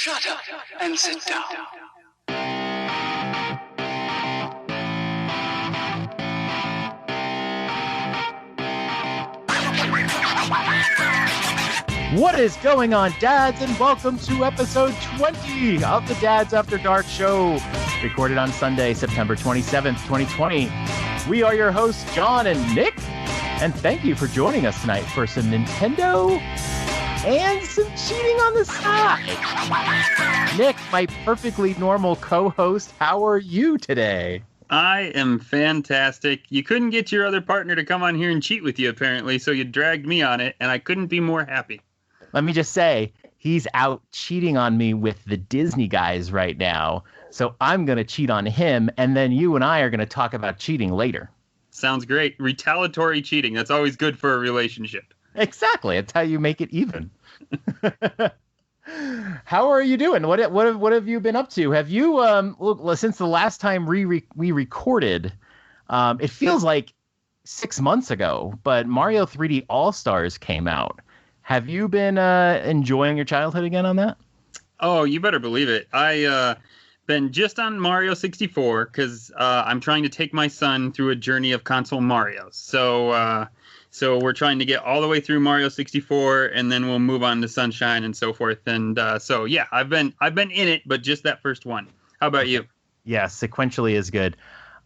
Shut up and sit down. What is going on, dads, and welcome to episode 20 of the Dads After Dark show, recorded on Sunday, September 27th, 2020. We are your hosts, John and Nick, and thank you for joining us tonight for some Nintendo and some cheating on the side. Nick, my perfectly normal co-host, how are you today? I am fantastic. You couldn't get your other partner to come on here and cheat with you, apparently, so you dragged me on it, and I couldn't be more happy. Let me just say, he's out cheating on me with the Disney guys right now, so I'm going to cheat on him, and then you and I are going to talk about cheating later. Sounds great. Retaliatory cheating. That's always good for a relationship. Exactly. That's how you make it even. How are you doing? What have you been up to? Have you since the last time we recorded? It feels like 6 months ago, but Mario 3D All-Stars came out. Have you been enjoying your childhood again on that? Oh, you better believe it. I been just on Mario 64 because I'm trying to take my son through a journey of console Marios. So we're trying to get all the way through Mario 64, and then we'll move on to Sunshine and so forth. And so yeah, I've been in it, but just that first one. How about you? Yeah, sequentially is good.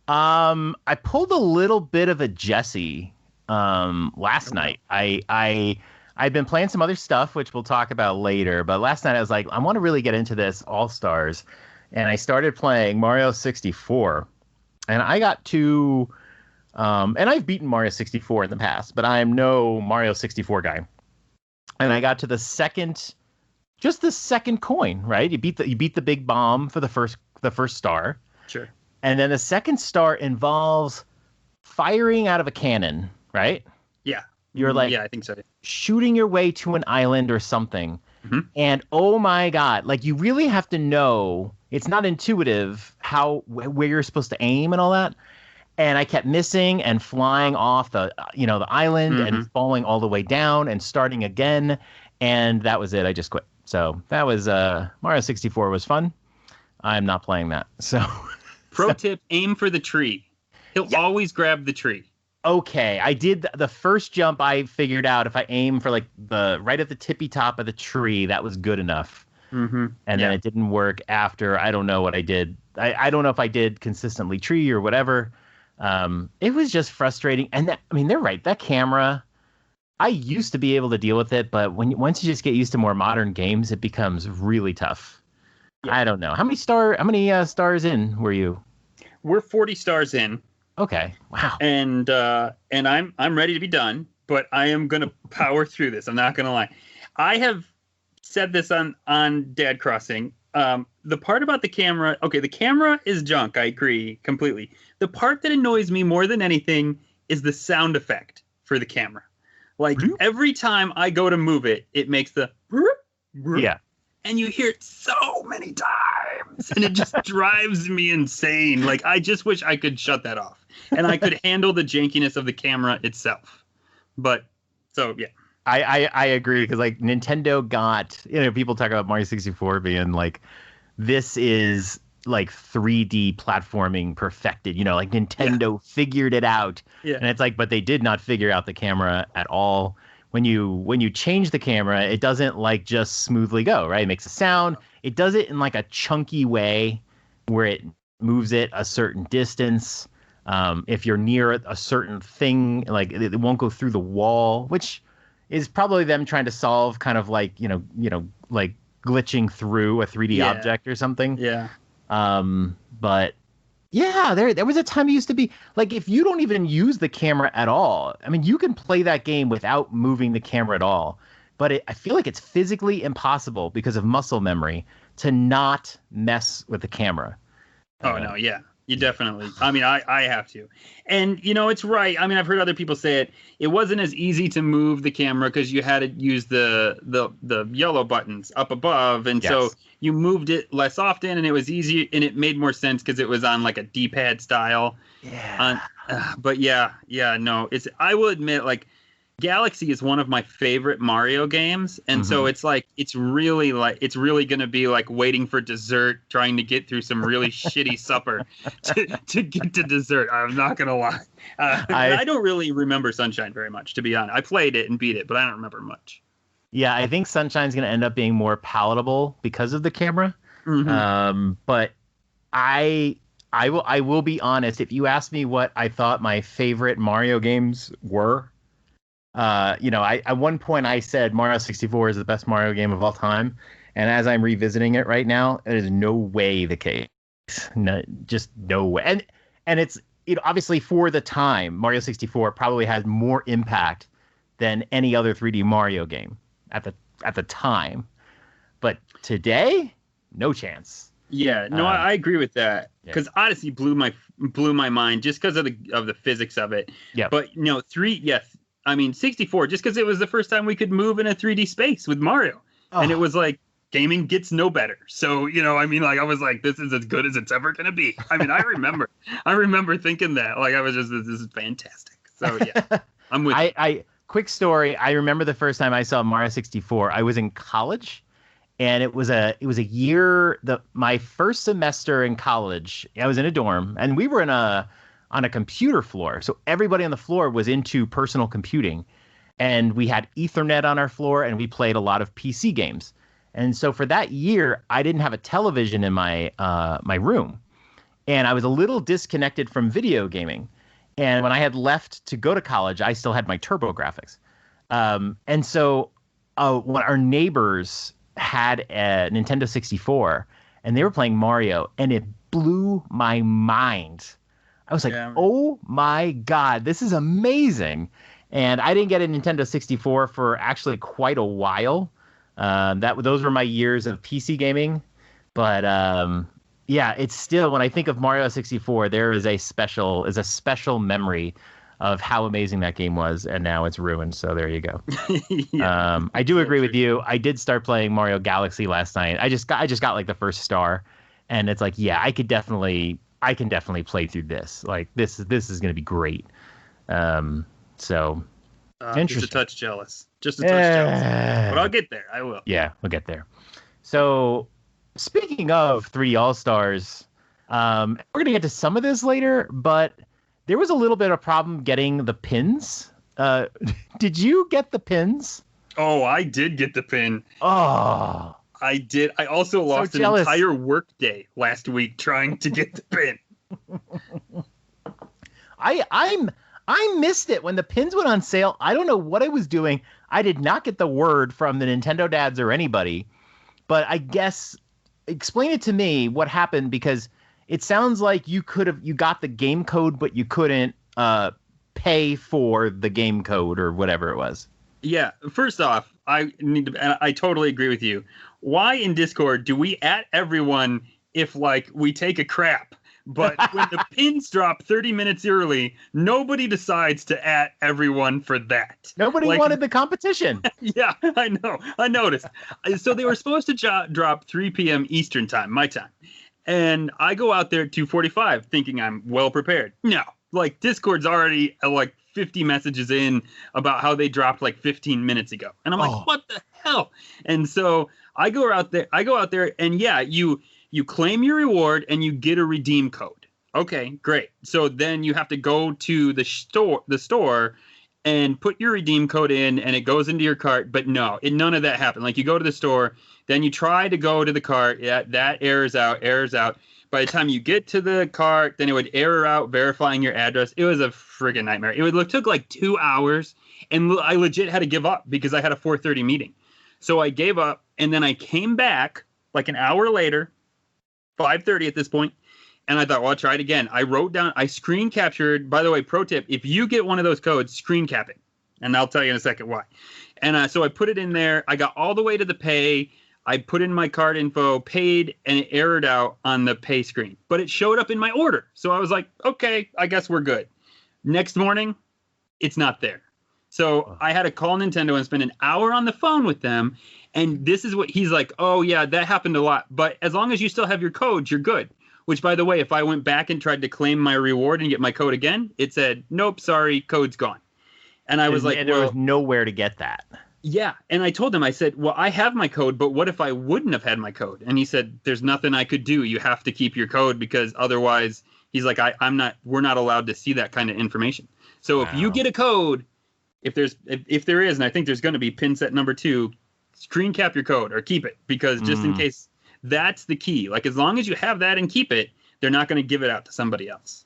I pulled a little bit of a Jesse last night. I've been playing some other stuff, which we'll talk about later. But last night I was like, I want to really get into this All-Stars, and I started playing Mario 64, and I got to. And I've beaten Mario 64 in the past, but I am no Mario 64 guy. And I got to the second coin, right? You beat the big bomb for the first star. Sure. And then the second star involves firing out of a cannon, right? Yeah. You're like, yeah, I think so. Shooting your way to an island or something. Mm-hmm. And oh my God, like you really have to know, it's not intuitive where you're supposed to aim and all that. And I kept missing and flying off the island and falling all the way down and starting again. And that was it. I just quit. So that was Mario 64 was fun. I'm not playing that. So Pro tip, aim for the tree. He'll always grab the tree. Okay. I did the first jump. I figured out if I aim for like right at the tippy top of the tree, that was good enough. Mm-hmm. And then it didn't work after. I don't know what I did. I don't know if I did consistently tree or whatever. It was just frustrating. And they're right. That camera, I used to be able to deal with it, but once you just get used to more modern games, it becomes really tough. Yeah. I don't know. How many stars in were you? We're 40 stars in. Okay. Wow. And I'm ready to be done, but I am going to power through this. I'm not going to lie. I have said this on Dad Crossing. The part about the camera, okay, the camera is junk. I agree completely. The part that annoys me more than anything is the sound effect for the camera. Like every time I go to move it, it makes the yeah, and you hear it so many times, and it just drives me insane. Like I just wish I could shut that off, and I could handle the jankiness of the camera itself. But so yeah. I agree because like Nintendo got, people talk about Mario 64 being like, this is like 3D platforming perfected, like Nintendo figured it out. Yeah. And it's like, but they did not figure out the camera at all. When you change the camera, it doesn't like just smoothly go, right? It makes a sound. It does it in like a chunky way where it moves it a certain distance. If you're near a certain thing, like it won't go through the wall, which is probably them trying to solve kind of like, like glitching through a 3D object or something. Yeah. But yeah, there was a time it used to be like, if you don't even use the camera at all, you can play that game without moving the camera at all. But I feel like it's physically impossible because of muscle memory to not mess with the camera. Oh, no. Yeah. You definitely. I have to. And, it's right. I've heard other people say it. It wasn't as easy to move the camera because you had to use the yellow buttons up above. And so you moved it less often, and it was easy, and it made more sense because it was on like a D-pad style. Yeah. But no. I will admit, like, Galaxy is one of my favorite Mario games, and so it's really going to be like waiting for dessert, trying to get through some really shitty supper to get to dessert. I'm not going to lie. I don't really remember Sunshine very much, to be honest. I played it and beat it, but I don't remember much. Yeah, I think Sunshine's going to end up being more palatable because of the camera. But I will be honest. If you ask me what I thought my favorite Mario games were, at one point I said Mario 64 is the best Mario game of all time, and as I'm revisiting it right now, it is no way the case. No, just no way. And it's obviously for the time, Mario 64 probably has more impact than any other 3D Mario game at the time. But today, no chance. Yeah, no, I agree with that, because Odyssey blew my mind just because of the physics of it. Yeah, but 64, just because it was the first time we could move in a 3D space with Mario. And it was like, gaming gets no better. So, I was like, this is as good as it's ever going to be. I remember thinking that, like, I was just, this is fantastic. So, yeah, I'm with you. Quick story. I remember the first time I saw Mario 64, I was in college, and it was a year, my first semester in college, I was in a dorm, and we were on a computer floor. So everybody on the floor was into personal computing, and we had Ethernet on our floor, and we played a lot of PC games. And so for that year, I didn't have a television in my room, and I was a little disconnected from video gaming. And when I had left to go to college, I still had my TurboGrafx. And so when our neighbors had a Nintendo 64, and they were playing Mario, and it blew my mind. I was like, oh my God, this is amazing. And I didn't get a Nintendo 64 for actually quite a while. Those were my years of PC gaming. But it's still, when I think of Mario 64, there is a special memory of how amazing that game was, and now it's ruined. So there you go. I do agree with you. I did start playing Mario Galaxy last night. I just got like the first star, and it's like, I can definitely play through this. Like this is going to be great. Interesting. Just a touch jealous. But I'll get there. I will. Yeah, we'll get there. So speaking of 3D All-Stars, we're going to get to some of this later, but there was a little bit of problem getting the pins. Did you get the pins? Oh, I did get the pin. Oh, I did. I also lost an entire work day last week trying to get the pin. I missed it when the pins went on sale. I don't know what I was doing. I did not get the word from the Nintendo dads or anybody, but I guess explain it to me what happened, because it sounds like you got the game code, but you couldn't pay for the game code or whatever it was. Yeah. First off, I totally agree with you. Why in Discord do we at everyone if like we take a crap? But when the pins drop 30 minutes early, nobody decides to at everyone for that. Nobody wanted the competition. Yeah, I know. I noticed. So they were supposed to drop 3 p.m. Eastern time, my time. And I go out there at 2:45 thinking I'm well prepared. No, like Discord's already like 50 messages in about how they dropped like 15 minutes ago. And I'm like, what the hell? And so I go out there and you claim your reward and you get a redeem code. Okay, great. So then you have to go to the store and put your redeem code in, and it goes into your cart. But no, none of that happened. Like you go to the store, then you try to go to the cart. Yeah, that errors out. By the time you get to the cart, then it would error out verifying your address. It was a friggin' nightmare. It took like 2 hours, and I legit had to give up because I had a 4:30 meeting. So I gave up, and then I came back like an hour later, 5:30 at this point, and I thought, well, I'll try it again. I screen captured, by the way, pro tip, if you get one of those codes, screen cap it, and I'll tell you in a second why. And so I put it in there. I got all the way to the pay. I put in my card info, paid, and it errored out on the pay screen. But it showed up in my order. So I was like, okay, I guess we're good. Next morning, it's not there. So I had to call Nintendo and spend an hour on the phone with them. And this is what he's like, oh, yeah, that happened a lot. But as long as you still have your codes, you're good. Which, by the way, if I went back and tried to claim my reward and get my code again, it said, nope, sorry, code's gone. And I was like, and there was nowhere to get that. Yeah. And I told him, I said, well, I have my code, but what if I wouldn't have had my code? And he said, there's nothing I could do. You have to keep your code because otherwise, he's like, we're not allowed to see that kind of information. So if you get a code, if there is, and I think there's going to be pin set number 2, screen cap your code or keep it, because just in case, that's the key. Like, as long as you have that and keep it, they're not going to give it out to somebody else.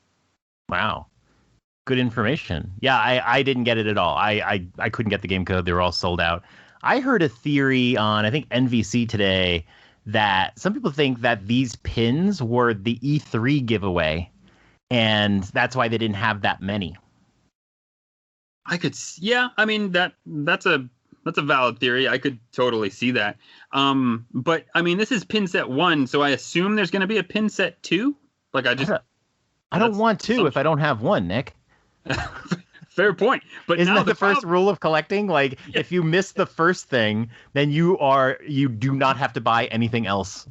Wow. Good information. Yeah, I didn't get it at all. I couldn't get the game code. They were all sold out. I heard a theory on, I think, NVC today, that some people think that these pins were the E3 giveaway, and that's why they didn't have that many. I mean, that's a valid theory. I could totally see that. But I mean, this is pin set 1, so I assume there's going to be a pin set 2. Like, I don't want 2 if I don't have 1, Nick. Fair point. But isn't now that the first rule of collecting? Like, if you miss the first thing, then you do not have to buy anything else.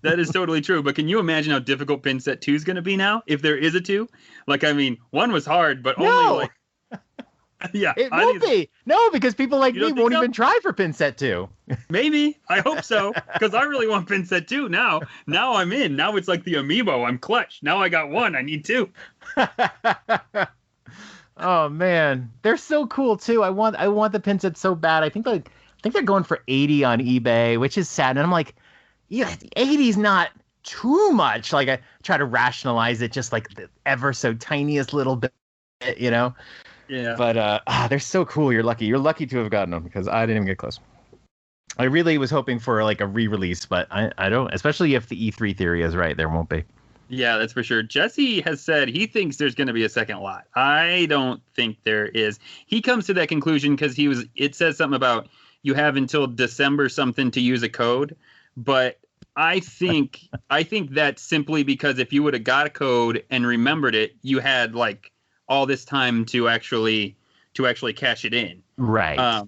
That is totally true. But can you imagine how difficult pin set 2 is going to be now if there is a 2? Like, I mean, 1 was hard, but only like. Yeah, it won't be. No, because people like me won't even try for pin set 2. Maybe. I hope so, because I really want pin set 2 now. Now I'm in. Now it's like the amiibo. I'm clutch. Now I got 1. I need 2. Oh man, they're so cool too. I want the pin set so bad. I think they're going for 80 on eBay, which is sad. And I'm like, yeah, 80's not too much. Like, I try to rationalize it just like the ever so tiniest little bit, you know. Yeah. But they're so cool. You're lucky. You're lucky to have gotten them, because I didn't even get close. I really was hoping for like a re-release, but I don't. Especially if the E3 theory is right, there won't be. Yeah, that's for sure. Jesse has said he thinks there's going to be a second lot. I don't think there is. He comes to that conclusion because it says something about you have until December something to use a code, but I think that's simply because if you would have got a code and remembered it, you had like all this time to actually cash it in. Right.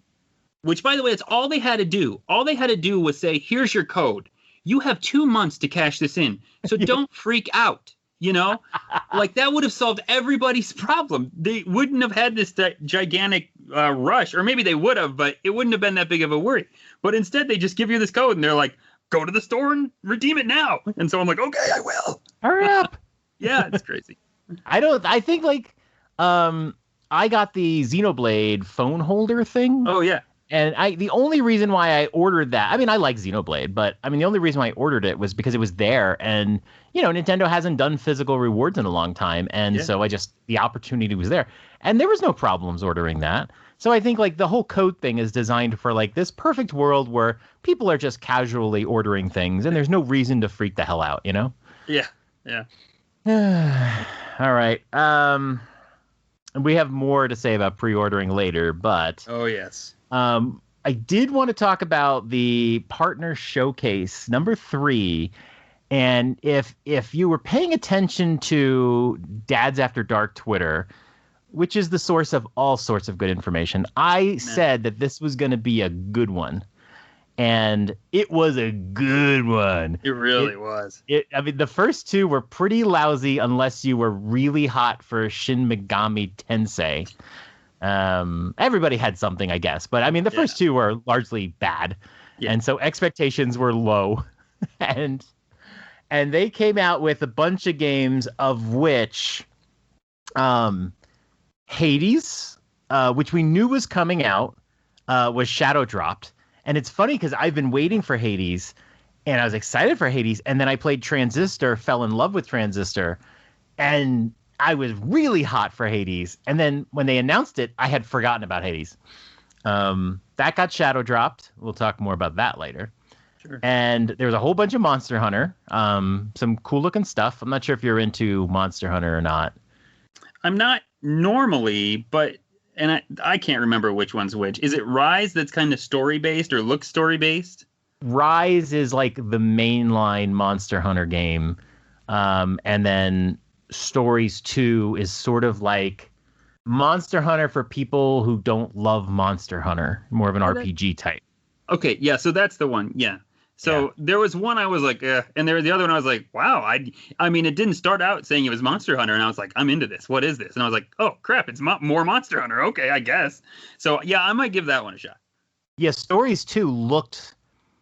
Which, by the way, it's all they had to do. All they had to do was say, here's your code. You have 2 months to cash this in. So don't freak out, you know? Like, that would have solved everybody's problem. They wouldn't have had this gigantic rush, or maybe they would have, but it wouldn't have been that big of a worry. But instead, they just give you this code, and they're like, go to the store and redeem it now. And so I'm like, okay, I will. Hurry up. Yeah, it's crazy. I think, like, I got the Xenoblade phone holder thing. Oh, yeah. And the only reason why I ordered that, I mean, I like Xenoblade, but I mean, the only reason why I ordered it was because it was there. And, you know, Nintendo hasn't done physical rewards in a long time. And so the opportunity was there. And there was no problems ordering that. So I think, like, the whole code thing is designed for, like, this perfect world where people are just casually ordering things and there's no reason to freak the hell out, you know? Yeah. Yeah. All right. We have more to say about pre-ordering later, but... Oh, yes. I did want to talk about the partner showcase number 3. And if you were paying attention to Dads After Dark Twitter, which is the source of all sorts of good information, I said that this was going to be a good one. And it was a good one. It really was. I mean, the first 2 were pretty lousy unless you were really hot for Shin Megami Tensei. Everybody had something, I guess, but I mean, the first 2 were largely bad, and so expectations were low, and they came out with a bunch of games, of which, Hades, which we knew was coming out, was shadow dropped, and it's funny because I've been waiting for Hades, and I was excited for Hades, and then I played Transistor, fell in love with Transistor, and I was really hot for Hades. And then when they announced it, I had forgotten about Hades. That got shadow dropped. We'll talk more about that later. Sure. And there was a whole bunch of Monster Hunter, some cool looking stuff. I'm not sure if you're into Monster Hunter or not. I'm not normally, but I can't remember which one's which. Is it Rise that's kind of story based or looks story based? Rise is like the mainline Monster Hunter game. And then Stories 2 is sort of like Monster Hunter for people who don't love Monster Hunter, more of an RPG type. Okay, yeah, so that's the one. Yeah. So there was one I was like, and there was the other one I was like, wow. I mean, it didn't start out saying it was Monster Hunter, and I was like, I'm into this. What is this? And I was like, oh crap, it's more Monster Hunter. Okay, I guess. So yeah, I might give that one a shot. Yeah, Stories 2 looked.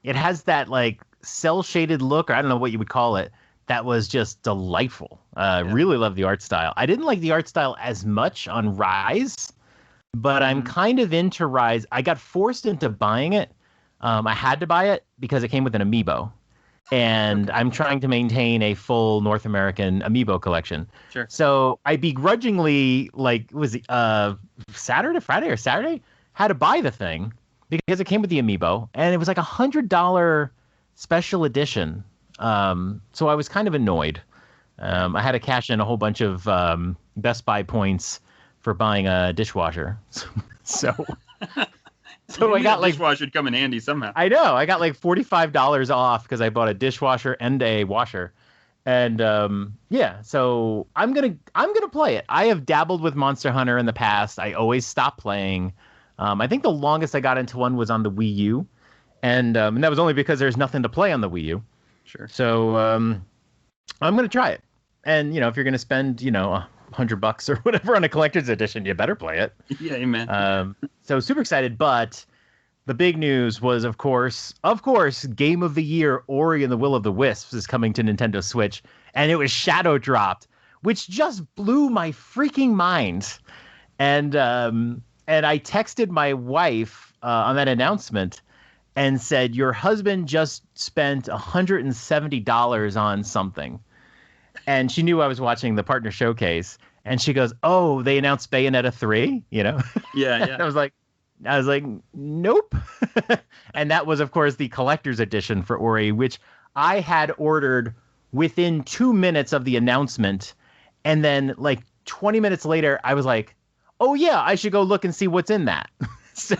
It has that like cell shaded look, or I don't know what you would call it. That was just delightful. Really love the art style. I didn't like the art style as much on Rise, but I'm kind of into Rise. I got forced into buying it. I had to buy it because it came with an amiibo, and I'm trying to maintain a full North American amiibo collection. Sure. So I begrudgingly, like, was it Friday or Saturday, had to buy the thing because it came with the amiibo, and it was like $100 special edition. So I was kind of annoyed. I had to cash in a whole bunch of Best Buy points for buying a dishwasher. So I got like dishwasher would come in handy somehow. I know. I got like $45 off because I bought a dishwasher and a washer. And so I'm gonna play it. I have dabbled with Monster Hunter in the past. I always stop playing. I think the longest I got into one was on the Wii U, and that was only because there's nothing to play on the Wii U. Sure. So I'm gonna try it. And if you're gonna spend $100 or whatever on a collector's edition, you better play it. Yeah, amen. So super excited, but the big news was, of course, Game of the Year, Ori and the Will of the Wisps is coming to Nintendo Switch, and it was shadow dropped, which just blew my freaking mind. And I texted my wife on that announcement and said, your husband just spent $170 on something. And she knew I was watching the partner showcase, and she goes, oh, they announced Bayonetta 3, Yeah. I was like, nope. And that was, of course, the collector's edition for Ori, which I had ordered within 2 minutes of the announcement. And then like 20 minutes later, I was like, oh yeah, I should go look and see what's in that. So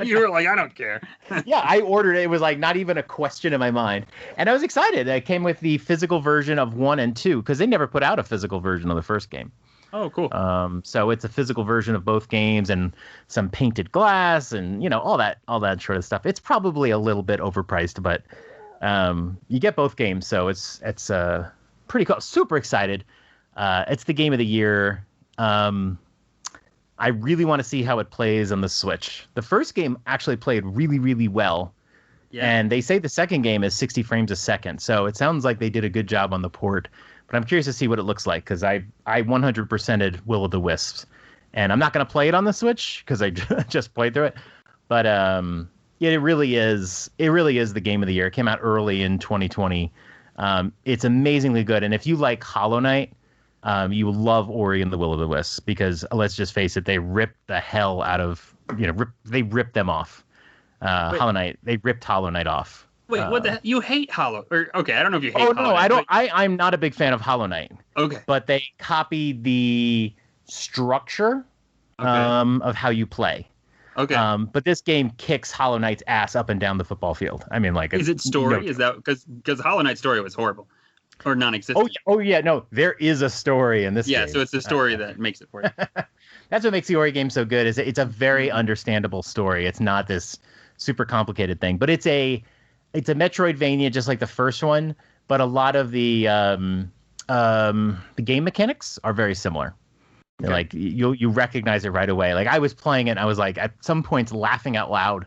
you were like, I don't care. Yeah, I ordered it. It was like not even a question in my mind. And I was excited. It came with the physical version of 1 and 2 because they never put out a physical version of the first game. Oh, cool. So it's a physical version of both games and some painted glass and all that sort of stuff. It's probably a little bit overpriced, but you get both games, so it's pretty cool. Super excited. It's the game of the year. I really want to see how it plays on the Switch. The first game actually played really, really well. Yeah. And they say the second game is 60 frames a second. So it sounds like they did a good job on the port. But I'm curious to see what it looks like because I 100%ed Will of the Wisps. And I'm not going to play it on the Switch because I just played through it. But it really is the game of the year. It came out early in 2020. It's amazingly good. And if you like Hollow Knight, you will love Ori and the Will of the Wisps because let's just face it, they ripped the hell out of they ripped them off. Hollow Knight, they ripped Hollow Knight off. Wait, what the hell? You hate okay, I don't know if you hate Hollow Knight. I don't. I'm not a big fan of Hollow Knight. Okay. But they copied the structure of how you play. Okay. But this game kicks Hollow Knight's ass up and down the football field. I mean, like, is it story? Is that because Hollow Knight's story was horrible or non-existent? Oh yeah, no, there is a story in this game. Yeah, so it's the story that makes it for you. That's what makes the Ori game so good. Is it's a very understandable story. It's not this super complicated thing, but it's a Metroidvania just like the first one. But a lot of the game mechanics are very similar. Okay. Like you recognize it right away. Like I was playing it, and I was like at some points laughing out loud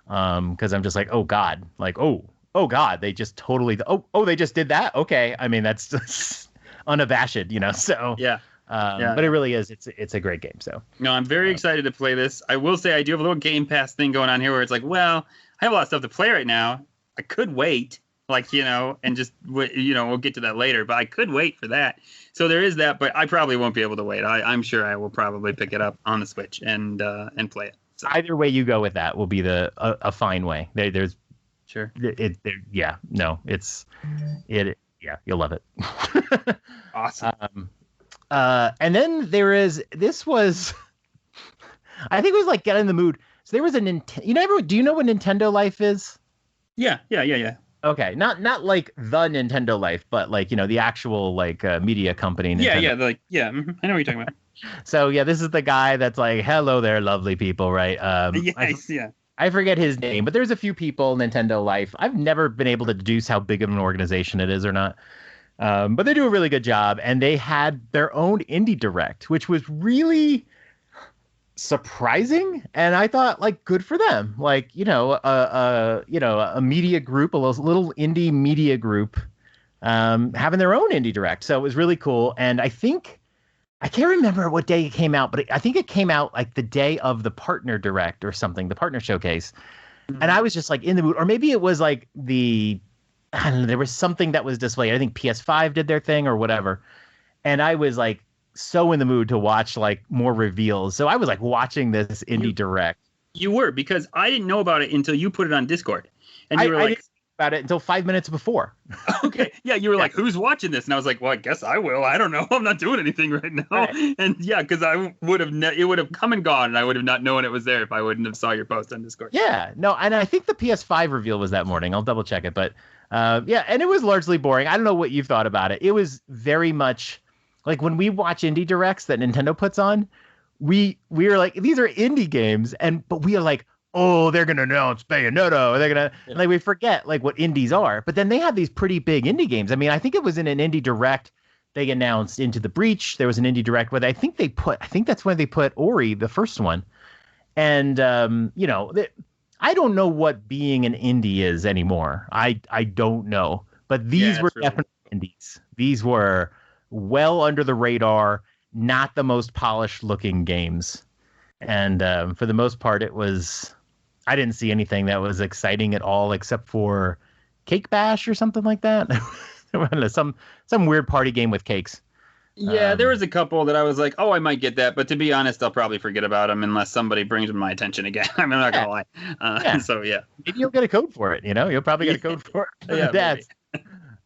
because I'm just like, oh god, like oh god, they just totally they just did that. Okay, I mean that's just unabashed, So yeah. But it really is. It's a great game. So no, I'm very excited to play this. I will say I do have a little Game Pass thing going on here where it's like, well, I have a lot of stuff to play right now. I could wait, and just we'll get to that later. But I could wait for that. So there is that, but I probably won't be able to wait. I'm sure I will probably pick it up on the Switch and play it. So. Either way you go with that will be a fine way. There's sure. You'll love it. Awesome. And then this was, I think it was like Get in the Mood. So there was a Nintendo. Do you know what Nintendo Life is? Yeah. Okay, not like the Nintendo Life, but like the actual like media company. Nintendo. I know what you're talking about. So yeah, this is the guy that's like, "Hello there, lovely people," right? Yes, yeah. I forget his name, but there's a few people in Nintendo Life. I've never been able to deduce how big of an organization it is or not. But they do a really good job, and they had their own indie direct, which was really surprising. And I thought, like, good for them. Like, a media group, a little indie media group, having their own indie direct. So it was really cool. And I can't remember what day it came out, but I think it came out like the day of the partner direct or something, the partner showcase. Mm-hmm. And I was just like in the mood, or maybe it was like I don't know, there was something that was displayed. I think PS5 did their thing or whatever. And I was like so in the mood to watch like more reveals. So I was like watching this indie direct. You were, because I didn't know about it until you put it on Discord. And you were like, about it until 5 minutes before. Okay. Yeah. You were like, who's watching this? And I was like, well, I guess I will. I don't know. I'm not doing anything right now. Right. And yeah, because I would have, it would have come and gone, and I would have not known it was there if I wouldn't have saw your post on Discord. Yeah. No. And I think the PS5 reveal was that morning. I'll double check it. But yeah. And it was largely boring. I don't know what you thought about it. It was very much like when we watch indie directs that Nintendo puts on, we are like, these are indie games. But we are like, oh, they're going to announce Bayonetta. They're going to, like, we forget, like, what indies are. But then they have these pretty big indie games. I mean, I think it was in an indie direct they announced Into the Breach. There was an indie direct where I think that's when they put Ori, the first one. And, I don't know what being an indie is anymore. I don't know. But these were definitely indies. These were well under the radar, not the most polished looking games. And for the most part, I didn't see anything that was exciting at all, except for Cake Bash or something like that. some weird party game with cakes. Yeah, there was a couple that I was like, oh, I might get that. But to be honest, I'll probably forget about them unless somebody brings them my attention again. I'm not going to lie. So, yeah. Maybe you'll get a code for it, You'll probably get a code for it. Yeah,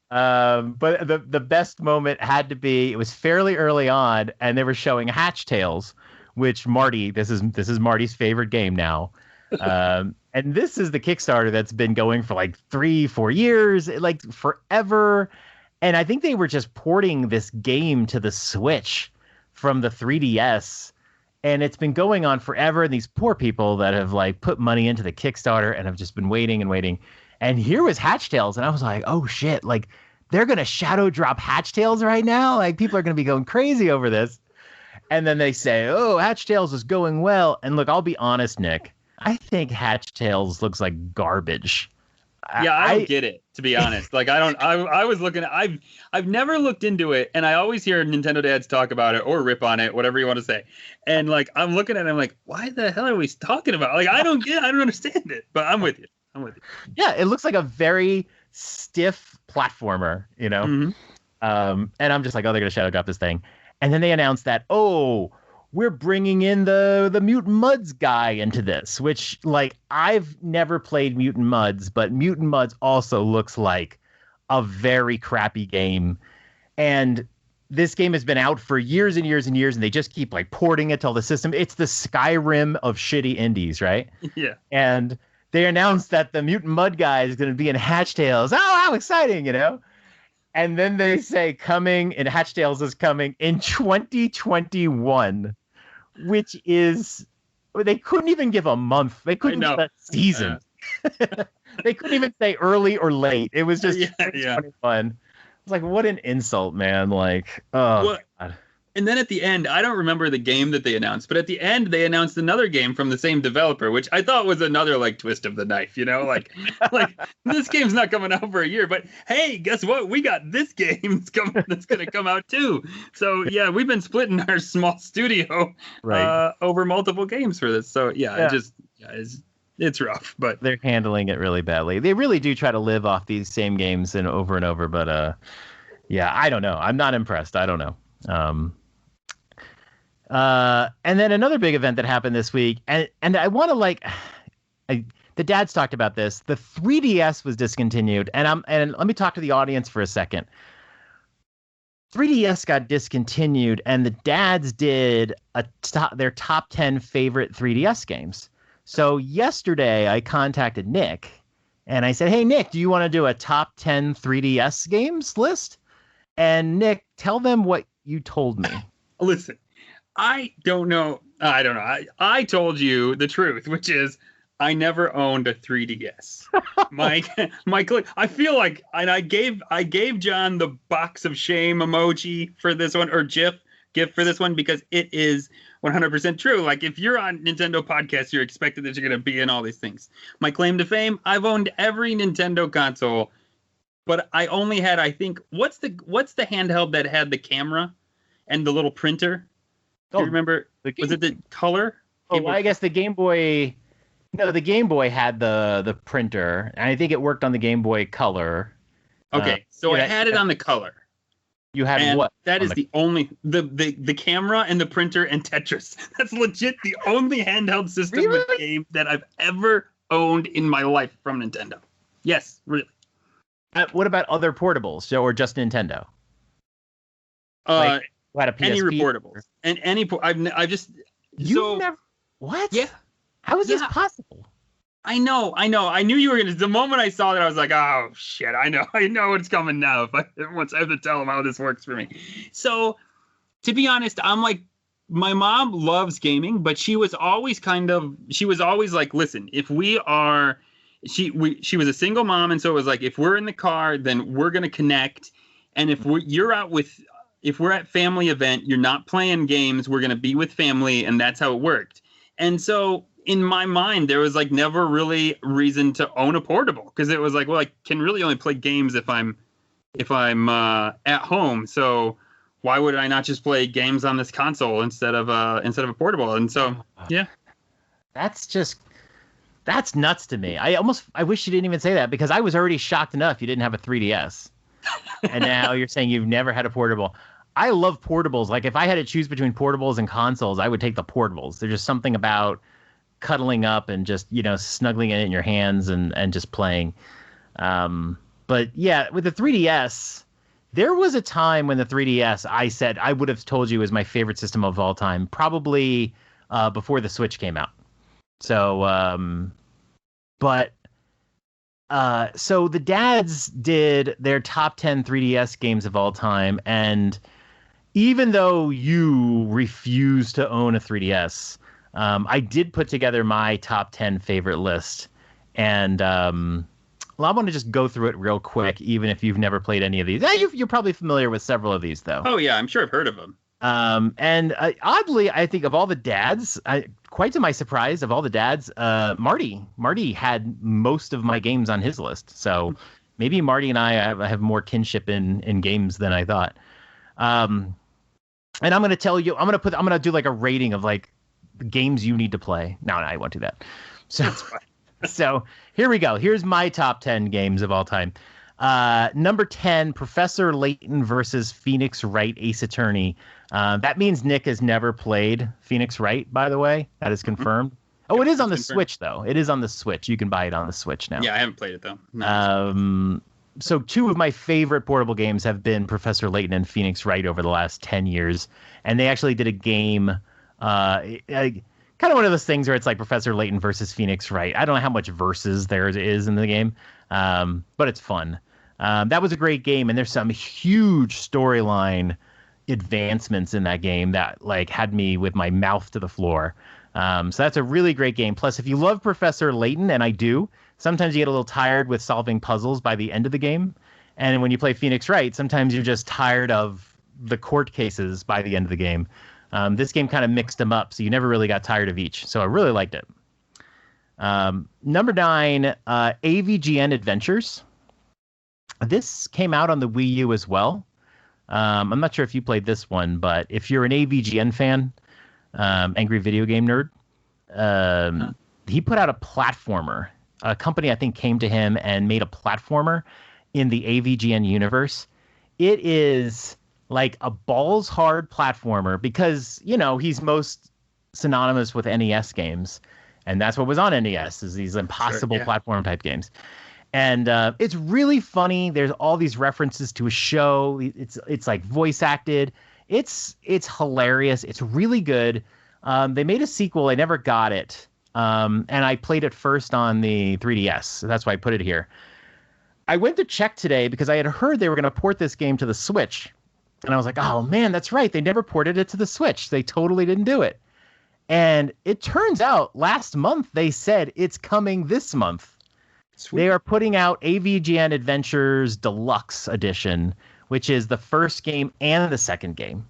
but the best moment had to be, it was fairly early on, and they were showing Hatch Tales, which Marty, this is Marty's favorite game now. And this is the Kickstarter that's been going for like 3-4 years, like forever. And I think they were just porting this game to the Switch from the 3DS. And it's been going on forever. And these poor people that have like put money into the Kickstarter and have just been waiting and waiting. And here was Hatch Tales. And I was like, oh shit, like they're going to shadow drop Hatch Tales right now. Like people are going to be going crazy over this. And then they say, oh, Hatch Tales is going well. And look, I'll be honest, Nick. I think Hatch Tales looks like garbage. Yeah, I don't get it, to be honest. Like, I was looking at, I've never looked into it, and I always hear Nintendo dads talk about it or rip on it, whatever you want to say. And like, I'm looking at it, I'm like, why the hell are we talking about? Like, I don't understand it, but I'm with you. Yeah, it looks like a very stiff platformer, Mm-hmm. And I'm just like, oh, they're going to shadow drop this thing. And then they announced that, oh, we're bringing in the Mutant Mudds guy into this, which, like, I've never played Mutant Mudds, but Mutant Mudds also looks like a very crappy game. And this game has been out for years and years and years, and they just keep, like, porting it to all the system. It's the Skyrim of shitty indies, right? Yeah. And they announced that the Mutant Mud guy is going to be in Hatch Tales. Oh, how exciting, And then they say Hatch Tales is coming in 2021. Which is, they couldn't even give a month. They couldn't give a season. They couldn't even say early or late. It was just 2021. It's like, what an insult, man. Like, oh, God. And then at the end, I don't remember the game that they announced, but at the end, they announced another game from the same developer, which I thought was another, like, twist of the knife, like this game's not coming out for a year, but hey, guess what? We got this game that's going to come out too. So yeah, we've been splitting our small studio over multiple games for this. So it's rough, but they're handling it really badly. They really do try to live off these same games and over, but I don't know. I'm not impressed. I don't know. And then another big event that happened this week, and I want to the dads talked about this. The 3DS was discontinued, and let me talk to the audience for a second. 3DS got discontinued, and the dads did their top 10 favorite 3DS games. So yesterday, I contacted Nick, and I said, "Hey Nick, do you want to do a top 10 3DS games list?" And Nick, tell them what you told me. Listen. I don't know. I told you the truth, which is I never owned a 3DS. I feel like, and I gave John the box of shame emoji for this one, or GIF for this one, because it is 100% true. Like, if you're on Nintendo podcast, you're expected that you're going to be in all these things. My claim to fame, I've owned every Nintendo console, but I only had, I think, what's the handheld that had the camera and the little printer? Do you remember? Was it the Color? Oh, well, I guess the Game Boy. No, the Game Boy had the printer, and I think it worked on the Game Boy Color. Okay, so I had it on the Color. You had what? That is the only the camera and the printer and Tetris. That's legit the only handheld system with game that I've ever owned in my life from Nintendo. Yes, really. What about other portables, or just Nintendo? Like, had a PSP? Any portables and any. I've just never. What? Yeah. How is this possible? I know. I knew you were gonna. The moment I saw that, I was like, "Oh shit! I know what's coming now." Once I have to tell them how this works for me. So, to be honest, I'm like, my mom loves gaming, but she was always like, "Listen, if we are," she was a single mom, and so it was like, if we're in the car, then we're gonna connect, and if we're at family event, you're not playing games, we're gonna be with family, and that's how it worked. And so, in my mind, there was like never really reason to own a portable, because it was like, well, I can really only play games if I'm at home. So why would I not just play games on this console instead of a portable? And so, yeah, that's nuts to me. I wish you didn't even say that, because I was already shocked enough you didn't have a 3DS, and now you're saying you've never had a portable. I love portables. Like, if I had to choose between portables and consoles, I would take the portables. There's just something about cuddling up and just, snuggling it in your hands and just playing. But yeah, with the 3DS, there was a time when the 3DS, I said I would have told you was my favorite system of all time, probably before the Switch came out. So, so the dads did their top 10 3DS games of all time, and even though you refuse to own a 3DS, I did put together my top 10 favorite list, and I want to just go through it real quick, even if you've never played any of these. You're probably familiar with several of these, though. Oh yeah, I'm sure I've heard of them. And oddly, I think of all the dads, quite to my surprise, of all the dads, Marty had most of my games on his list. So maybe Marty and I have more kinship in games than I thought. And I'm going to tell you, I'm going to do like a rating of like the games you need to play. No, I won't do that. So, so here we go. Here's my top 10 games of all time. Number 10, Professor Layton versus Phoenix Wright Ace Attorney. That means Nick has never played Phoenix Wright, by the way. That is confirmed. Oh, it is on the Switch, though. It is on the Switch. You can buy it on the Switch now. Yeah, I haven't played it, though. No. So two of my favorite portable games have been Professor Layton and Phoenix Wright over the last 10 years. And they actually did a game, kind of one of those things where it's like Professor Layton versus Phoenix Wright. I don't know how much versus there is in the game, but it's fun. That was a great game, and there's some huge storyline advancements in that game that like had me with my mouth to the floor. So that's a really great game. Plus, if you love Professor Layton, and I do, sometimes you get a little tired with solving puzzles by the end of the game. And when you play Phoenix Wright, sometimes you're just tired of the court cases by the end of the game. This game kind of mixed them up, so you never really got tired of each. So I really liked it. Number 9, Avgn Adventures. This came out on the Wii U as well. I'm not sure if you played this one, but if you're an AVGN fan, Angry Video Game Nerd, he put out a platformer. A company, I think, came to him and made a platformer in the AVGN universe. It is like a balls hard platformer because, he's most synonymous with NES games. And that's what was on NES, is these impossible platform type games. And it's really funny. There's all these references to a show. It's like voice acted. It's hilarious. It's really good. They made a sequel. I never got it. And I played it first on the 3DS. So that's why I put it here. I went to check today because I had heard they were going to port this game to the Switch. And I was like, oh man, that's right. They never ported it to the Switch. They totally didn't do it. And it turns out last month they said it's coming this month. Sweet. They are putting out Avgn Adventures Deluxe Edition, which is the first game and the second game.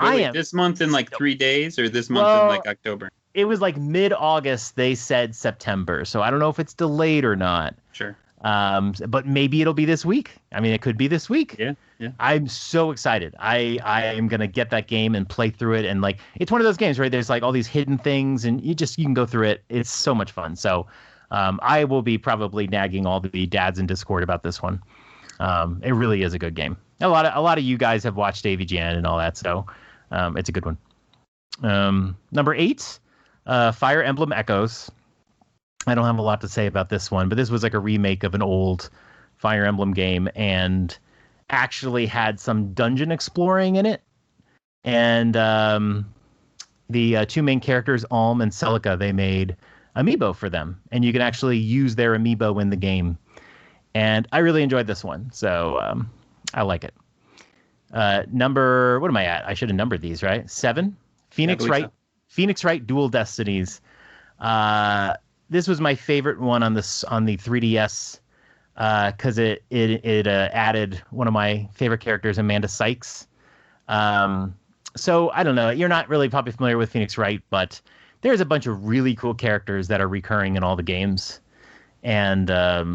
Wait, this month in like 3 days, or this month in like October? It was like mid-August. They said September, so I don't know if it's delayed or not. Sure. But maybe it'll be this week. I mean, it could be this week. Yeah. I'm so excited. I am gonna get that game and play through it, and like it's one of those games, right? There's like all these hidden things, and you can go through it. It's so much fun. So I will be probably nagging all the dads in Discord about this one. It really is a good game. A lot of you guys have watched AVGN and all that, so it's a good one. Number 8, Fire Emblem Echoes. I don't have a lot to say about this one, but this was like a remake of an old Fire Emblem game and actually had some dungeon exploring in it. And the two main characters, Alm and Celica, they made amiibo for them, and you can actually use their amiibo in the game. And I really enjoyed this one, so I like it. What am I at? I should have numbered these, right? 7, Phoenix Wright. So. Phoenix Wright Dual Destinies. This was my favorite one on the 3DS because it added one of my favorite characters, Amanda Sykes. So I don't know. You're not really probably familiar with Phoenix Wright, but there's a bunch of really cool characters that are recurring in all the games. And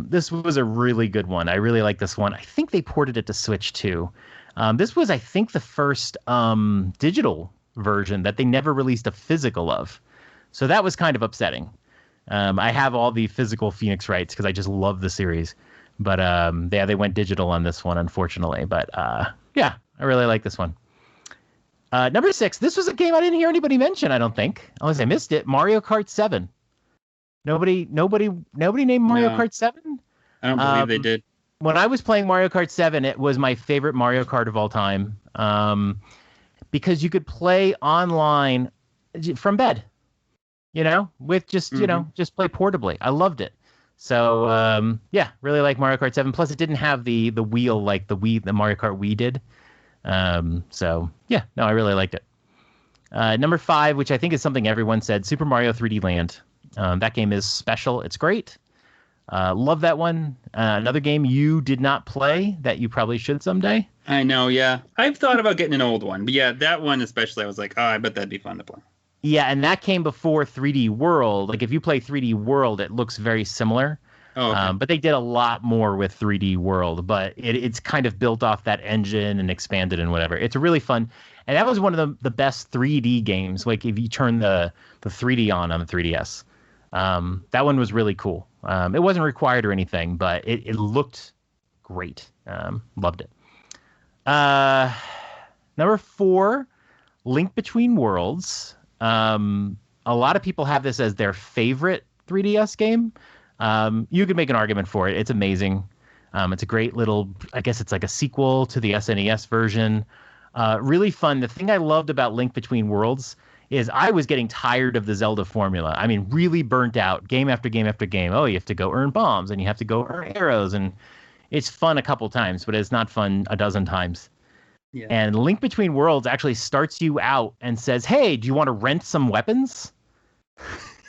this was a really good one. I really like this one. I think they ported it to Switch too. This was, I think, the first digital version that they never released a physical of. So that was kind of upsetting. I have all the physical Phoenix Wrights because I just love the series. But they went digital on this one, unfortunately. But yeah, I really like this one. Number 6, this was a game I didn't hear anybody mention, I don't think. Unless I missed it. Mario Kart 7. Nobody named Mario Kart 7? I don't believe they did. When I was playing Mario Kart 7, it was my favorite Mario Kart of all time. Because you could play online from bed. With just, just play portably. I loved it. So, yeah, really like Mario Kart 7. Plus, it didn't have the wheel like the Mario Kart Wii did. So, yeah, no, I really liked it. Number 5, which I think is something everyone said, Super Mario 3D Land. That game is special. It's great. Love that one. Another game you did not play that you probably should someday. I know, yeah. I've thought about getting an old one. But yeah, that one especially, I was like, oh, I bet that'd be fun to play. Yeah, and that came before 3D World. Like, if you play 3D World, it looks very similar. Oh, okay. But they did a lot more with 3D World. But it's kind of built off that engine and expanded and whatever. It's really fun. And that was one of the best 3D games. Like, if you turn the 3D on the 3DS. That one was really cool. It wasn't required or anything, but it looked great. Loved it. Number 4, Link Between Worlds. A lot of people have this as their favorite 3DS game. You could make an argument for it. It's amazing. It's a great little, I guess it's like a sequel to the SNES version. Really fun. The thing I loved about Link Between Worlds is I was getting tired of the Zelda formula. I mean, really burnt out game after game after game. Oh, you have to go earn bombs and you have to go earn arrows. And it's fun a couple times, but it's not fun a dozen times. Yeah. And Link Between Worlds actually starts you out and says, hey, do you want to rent some weapons?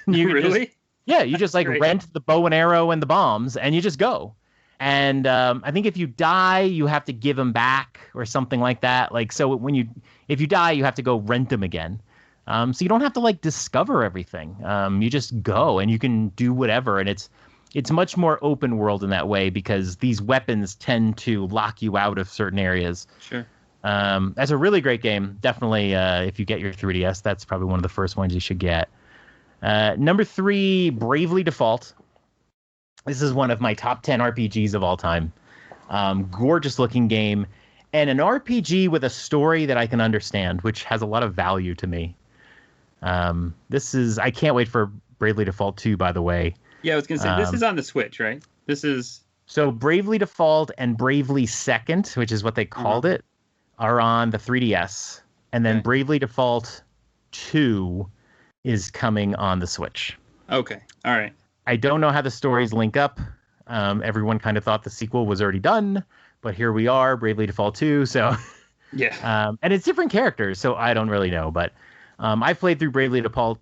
Really? You just like rent the bow and arrow and the bombs and you just go. And I think if you die, you have to give them back or something like that. Like, so if you die, you have to go rent them again. So you don't have to like discover everything. You just go and you can do whatever. And it's much more open world in that way because these weapons tend to lock you out of certain areas. Sure. That's a really great game. Definitely, if you get your 3DS, that's probably one of the first ones you should get. Number 3, Bravely Default. This is one of my top 10 RPGs of all time. Gorgeous looking game. And an RPG with a story that I can understand, which has a lot of value to me. I can't wait for Bravely Default 2, by the way. Yeah, I was going to say, this is on the Switch, right? This is... So Bravely Default and Bravely Second, which is what they called it, are on the 3DS. And then Bravely Default 2 is coming on the Switch. Okay, all right. I don't know how the stories link up. Everyone kind of thought the sequel was already done, but here we are, Bravely Default 2, so... Yeah. And it's different characters, so I don't really know, but I've played through Bravely Default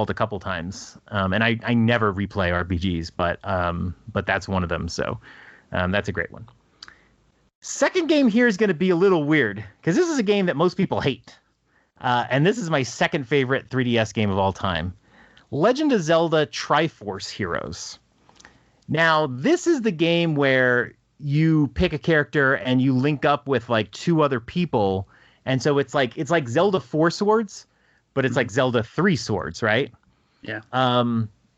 a couple times, and I never replay RPGs, but that's one of them. So that's a great one. Second game here is going to be a little weird because this is a game that most people hate, and this is my second favorite 3DS game of all time, Legend of Zelda Triforce Heroes. Now, this is the game where you pick a character and you link up with like two other people, and so it's like Zelda 4 Swords, but it's like Zelda 3 Swords, right? Yeah.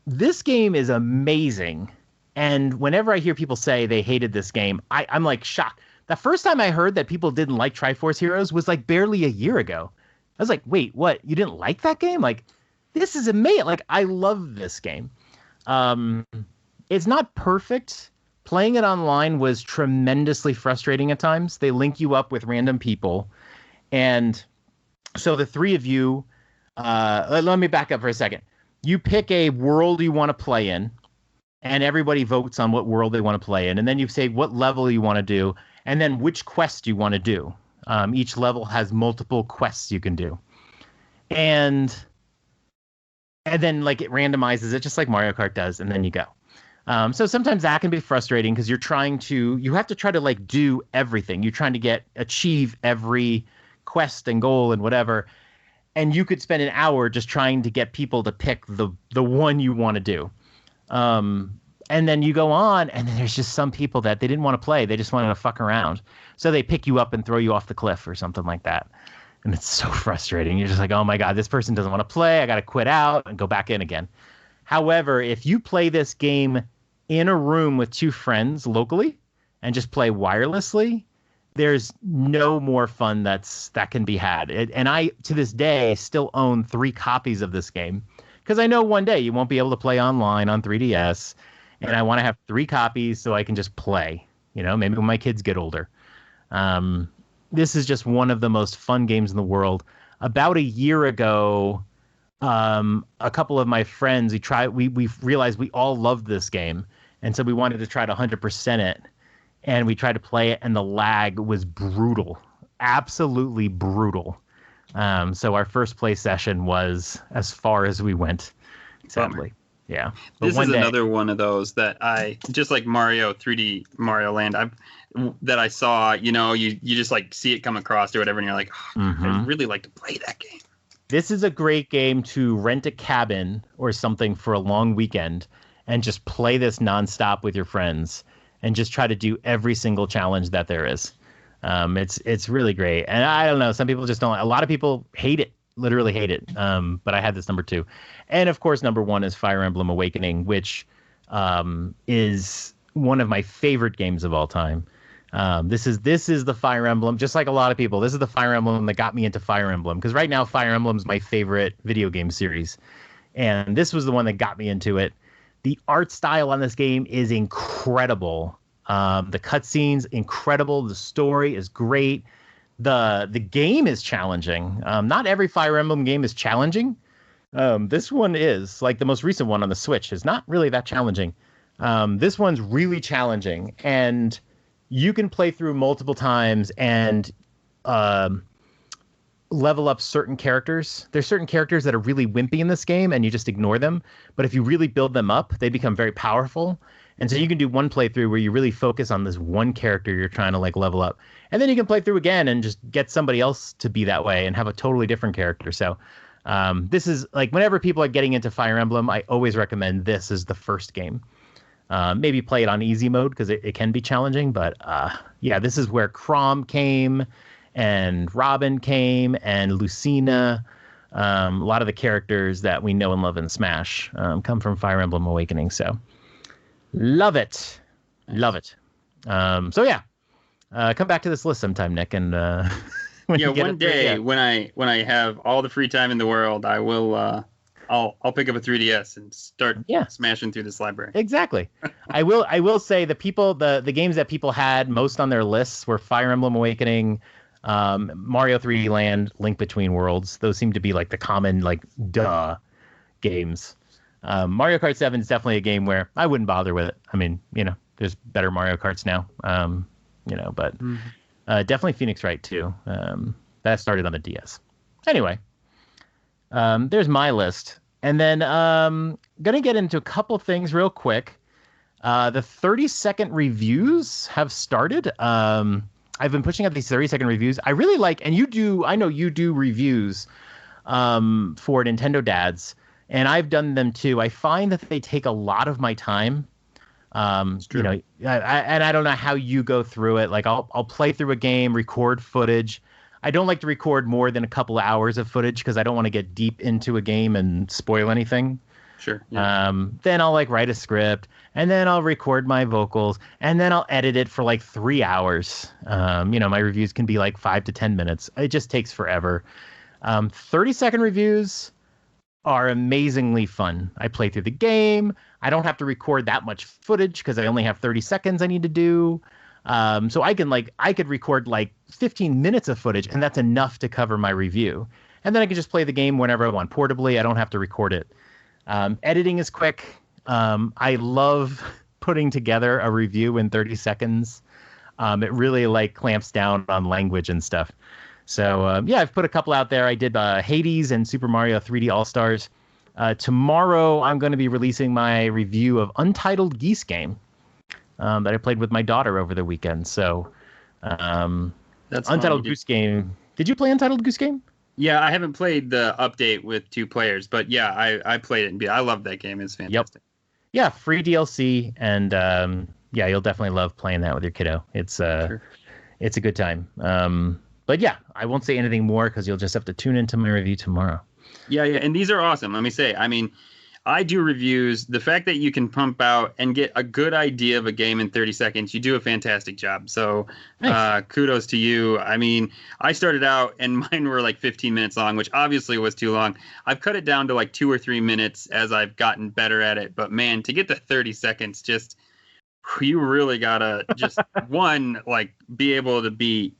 This game is amazing, and whenever I hear people say they hated this game, I'm like shocked. The first time I heard that people didn't like Triforce Heroes was like barely a year ago. I was like, wait, what? You didn't like that game? Like, this is amazing. Like, I love this game. It's not perfect. Playing it online was tremendously frustrating at times. They link you up with random people. And so the three of you, let me back up for a second. You pick a world you want to play in, and everybody votes on what world they want to play in. And then you say what level you want to do, and then which quest you want to do. Each level has multiple quests you can do. And then like it randomizes it just like Mario Kart does, and then you go. So sometimes that can be frustrating because you have to try to like do everything. You're trying to achieve every quest and goal and whatever. And you could spend an hour just trying to get people to pick the one you want to do. And then you go on, and then there's just some people that they didn't want to play. They just wanted to fuck around. So they pick you up and throw you off the cliff or something like that. And it's so frustrating. You're just like, oh my God, this person doesn't want to play. I got to quit out and go back in again. However, if you play this game in a room with two friends locally and just play wirelessly, there's no more fun that can be had. And I, to this day, still own 3 copies of this game because I know one day you won't be able to play online on 3DS. And I want to have 3 copies so I can just play, maybe when my kids get older. This is just one of the most fun games in the world. About a year ago, a couple of my friends, we realized we all loved this game. And so we wanted to try to 100% it. And we tried to play it, and the lag was brutal, absolutely brutal. So our first play session was as far as we went, sadly. Bummer. Yeah. But this is another one of those that I, just like Mario 3D Mario Land, that I saw, you just like see it come across or whatever, and you're like, I'd really like to play that game. This is a great game to rent a cabin or something for a long weekend and just play this nonstop with your friends and just try to do every single challenge that there is. It's really great. And I don't know, some people just don't. A lot of people hate it. Literally hate it. But I had this number 2. And of course, number 1 is Fire Emblem Awakening, which is one of my favorite games of all time. This is the Fire Emblem, just like a lot of people. This is the Fire Emblem that got me into Fire Emblem, because right now Fire Emblem is my favorite video game series. And this was the one that got me into it. The art style on this game is incredible. The cutscenes, incredible. The story is great. The game is challenging. Not every Fire Emblem game is challenging. This one is, like the most recent one on the Switch, is not really that challenging. This one's really challenging, and you can play through multiple times and level up certain characters. There's certain characters that are really wimpy in this game, and you just ignore them. But if you really build them up, they become very powerful. And so you can do one playthrough where you really focus on this one character you're trying to like level up. And then you can play through again and just get somebody else to be that way and have a totally different character. So this is like, whenever people are getting into Fire Emblem, I always recommend this as the first game. Maybe play it on easy mode because it can be challenging. But yeah, this is where Chrom came and Robin came and Lucina. A lot of the characters that we know and love in Smash come from Fire Emblem Awakening. So love it. Love it. So yeah, come back to this list sometime, Nick. And one day when I have all the free time in the world, I will I'll pick up a 3DS and start smashing through this library. Exactly. I will say the games that people had most on their lists were Fire Emblem Awakening, Mario 3D Land, Link Between Worlds. Those seem to be like the common games. Mario Kart 7 is definitely a game where I wouldn't bother with it. I mean, there's better Mario Karts now. But definitely Phoenix Wright too. That started on the DS. Anyway, There's my list. And then gonna get into a couple things real quick. The 30-second reviews have started. I've been pushing out these 30-second reviews. I really like, and I know you do reviews for Nintendo Dads, and I've done them too. I find that they take a lot of my time. You know, I don't know how you go through it. Like I'll play through a game, record footage. I don't like to record more than a couple of hours of footage because I don't want to get deep into a game and spoil anything. Sure. Yeah. Then I'll like write a script, and then I'll record my vocals, and then I'll edit it for like 3 hours. You know, my reviews can be like 5 to 10 minutes. It just takes forever. 30-second reviews are amazingly fun. I play through the game. I don't have to record that much footage because I only have 30 seconds I need to do. So I could record like 15 minutes of footage, and that's enough to cover my review. And then I can just play the game whenever I want portably. I don't have to record it. Editing is quick. I love putting together a review in 30 seconds. It really like clamps down on language and stuff. So yeah, I've put a couple out there. I did Hades and Super Mario 3D All-Stars. Tomorrow I'm going to be releasing my review of Untitled Geese Game that I played with my daughter over the weekend. So That's Untitled Goose Game. Did you play Untitled Goose Game? Yeah, I haven't played the update with 2 players, but yeah, I played it. And I love that game. It's fantastic. Yep. Yeah, free DLC, and yeah, you'll definitely love playing that with your kiddo. It's a good time. But yeah, I won't say anything more because you'll just have to tune into my review tomorrow. Yeah, and these are awesome. Let me say, I mean, I do reviews. The fact that you can pump out and get a good idea of a game in 30 seconds, you do a fantastic job. So kudos to you. I mean, I started out and mine were like 15 minutes long, which obviously was too long. I've cut it down to like 2 or 3 minutes as I've gotten better at it. But man, to get to 30 seconds, just you really gotta just like be able to be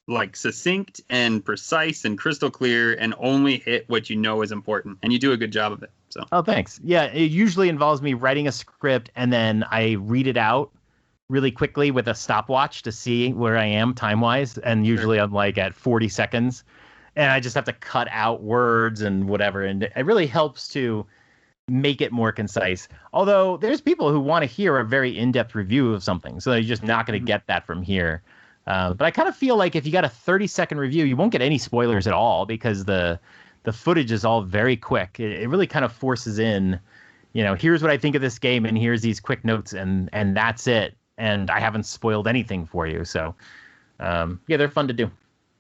like succinct and precise and crystal clear and only hit what you know is important. And you do a good job of it. So. Oh, thanks. Yeah, it usually involves me writing a script and then I read it out really quickly with a stopwatch to see where I am time-wise. And usually I'm like at 40 seconds. And I just have to cut out words and whatever. And it really helps to make it more concise. Although there's people who want to hear a very in-depth review of something. So you're just not going to get that from here. But I kind of feel like if you got a 30-second review, you won't get any spoilers at all because the footage is all very quick. It really kind of forces in, you know, here's what I think of this game and here's these quick notes and that's it. And I haven't spoiled anything for you. So, yeah, they're fun to do.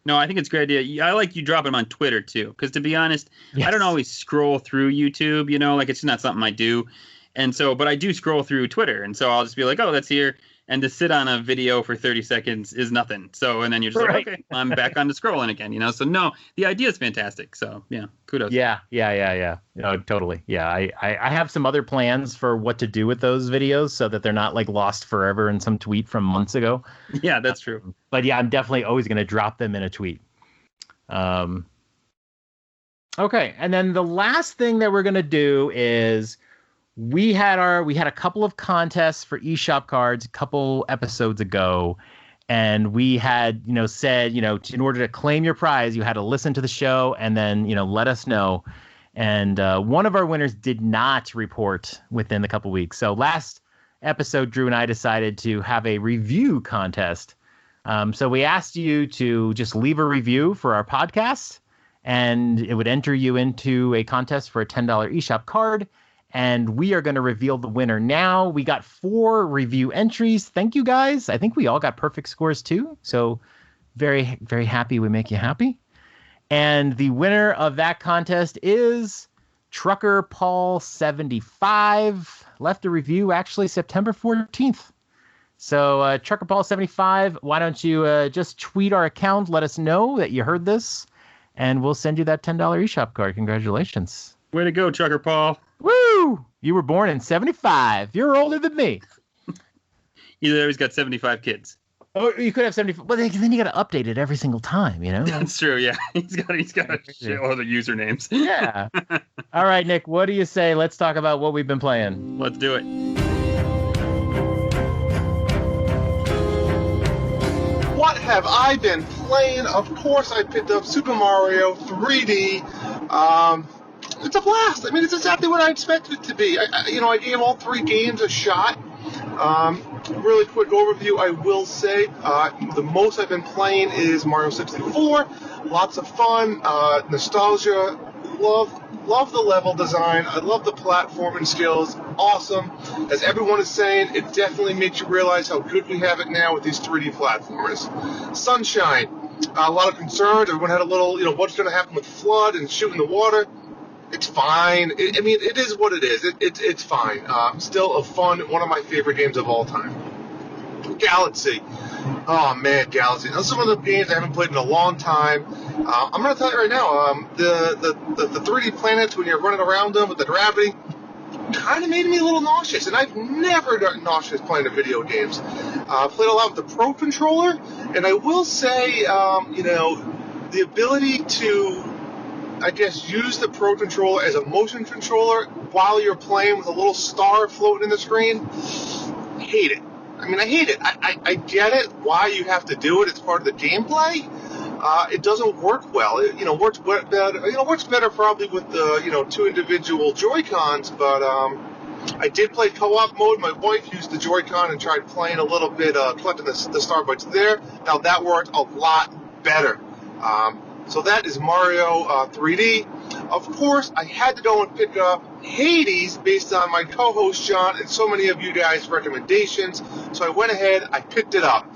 No, I think it's a great idea. I like you dropping them on Twitter, too. Because to be honest, yes. I don't always scroll through YouTube, you know, like it's not something I do. And so, but I do scroll through Twitter. And so I'll just be like, oh, that's here. And to sit on a video for 30 seconds is nothing. So, and then you're just like, okay, I'm back on to scrolling again, you know? So, no, the idea is fantastic. So, yeah, kudos. Yeah. No, totally. Yeah, I have some other plans for what to do with those videos so that they're not, like, lost forever in some tweet from months ago. Yeah, that's true. But, yeah, I'm definitely always going to drop them in a tweet. Okay, and then the last thing that we're going to do is... We had a couple of contests for eShop cards a couple episodes ago, and we had, you know, said, you know, in order to claim your prize, you had to listen to the show and then, you know, let us know. And one of our winners did not report within the couple weeks. So last episode, Drew and I decided to have a review contest. So we asked you to just leave a review for our podcast, and it would enter you into a contest for a $10 eShop card. And we are going to reveal the winner now. We got 4 review entries. Thank you, guys. I think we all got perfect scores, too. So very, very happy we make you happy. And the winner of that contest is Trucker Paul 75. Left a review, actually, September 14th. So Trucker Paul 75, why don't you just tweet our account, let us know that you heard this, and we'll send you that $10 eShop card. Congratulations. Way to go, Trucker Paul. Woo! You were born in 75. You're older than me. Either there, he's got 75 kids. Oh, you could have 75. Well, then you got to update it every single time, you know? That's true, yeah. He's got a shitload of usernames. Yeah. All right, Nick, what do you say? Let's talk about what we've been playing. Let's do it. What have I been playing? Of course, I picked up Super Mario 3D It's a blast. I mean, it's exactly what I expected it to be. I gave all 3 games a shot. Really quick overview, I will say, the most I've been playing is Mario 64. Lots of fun, nostalgia, love the level design, I love the platforming skills, awesome. As everyone is saying, it definitely makes you realize how good we have it now with these 3D platformers. Sunshine, a lot of concerns, everyone had a little, what's going to happen with flood and shooting the water. It's fine. It is what it is. It's fine. Still a fun, one of my favorite games of all time. Galaxy. Oh man, Galaxy. Now, some of the games I haven't played in a long time. I'm going to tell you right now, the 3D planets, when you're running around them with the gravity, kind of made me a little nauseous, and I've never gotten nauseous playing the video games. Played a lot with the Pro Controller, and I will say, the ability to, I guess, use the Pro Controller as a motion controller while you're playing with a little star floating in the screen, hate it. I hate it. I get it, why you have to do it. It's part of the gameplay. It doesn't work well. It works better. Works better probably with the 2 individual Joy-Cons. But I did play co-op mode. My wife used the Joy-Con and tried playing a little bit, collecting the Starbucks there. Now that worked a lot better. So that is Mario 3D. Of course, I had to go and pick up Hades based on my co-host John and so many of you guys' recommendations. So I went ahead, I picked it up.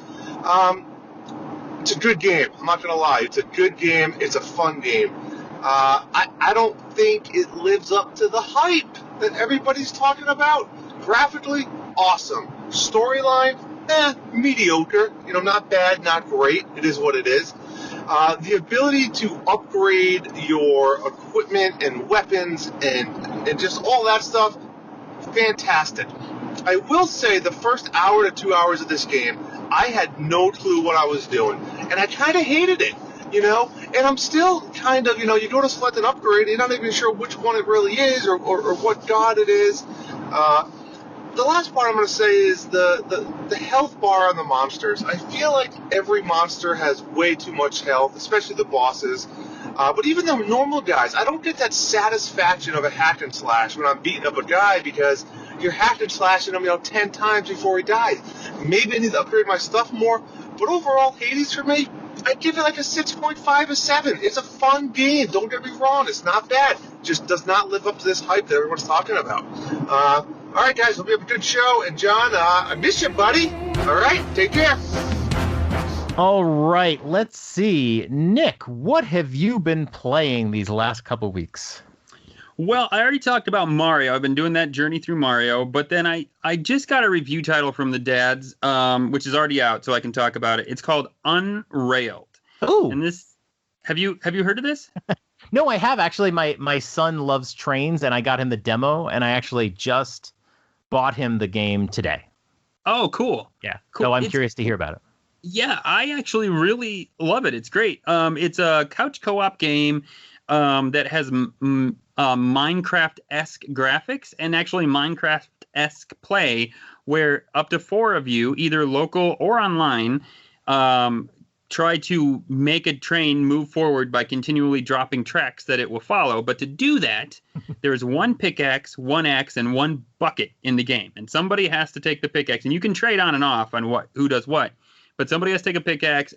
It's a good game. I'm not going to lie. It's a good game. It's a fun game. I don't think it lives up to the hype that everybody's talking about. Graphically, awesome. Storyline, mediocre. Not bad, not great. It is what it is. The ability to upgrade your equipment and weapons and just all that stuff, fantastic. I will say the first hour to 2 hours of this game, I had no clue what I was doing, and I kind of hated it, and I'm still kind of, you go to select an upgrade, you're not even sure which one it really is or what god it is. The last part I'm going to say is the health bar on the monsters. I feel like every monster has way too much health, especially the bosses. But even the normal guys, I don't get that satisfaction of a hack and slash when I'm beating up a guy because you're hack and slashing him, 10 times before he dies. Maybe I need to upgrade my stuff more. But overall, Hades for me, I'd give it like a 6.5, a 7. It's a fun game. Don't get me wrong. It's not bad. Just does not live up to this hype that everyone's talking about. All right, guys, hope you have a good show. And, John, I miss you, buddy. All right, take care. All right, let's see. Nick, what have you been playing these last couple weeks? Well, I already talked about Mario. I've been doing that journey through Mario, but then I just got a review title from the dads, which is already out, so I can talk about it. It's called Unrailed. Oh, and this have you heard of this? No, I have actually. My son loves trains, and I got him the demo, and I actually just bought him the game today. Oh, cool. Yeah, cool. So I'm curious to hear about it. Yeah, I actually really love it. It's great. It's a couch co-op game that has Minecraft-esque graphics and actually Minecraft-esque play where up to 4 of you, either local or online, try to make a train move forward by continually dropping tracks that it will follow. But to do that, there's 1 pickaxe, 1 axe, and 1 bucket in the game. And somebody has to take the pickaxe. And you can trade on and off on who does what. But somebody has to take a pickaxe,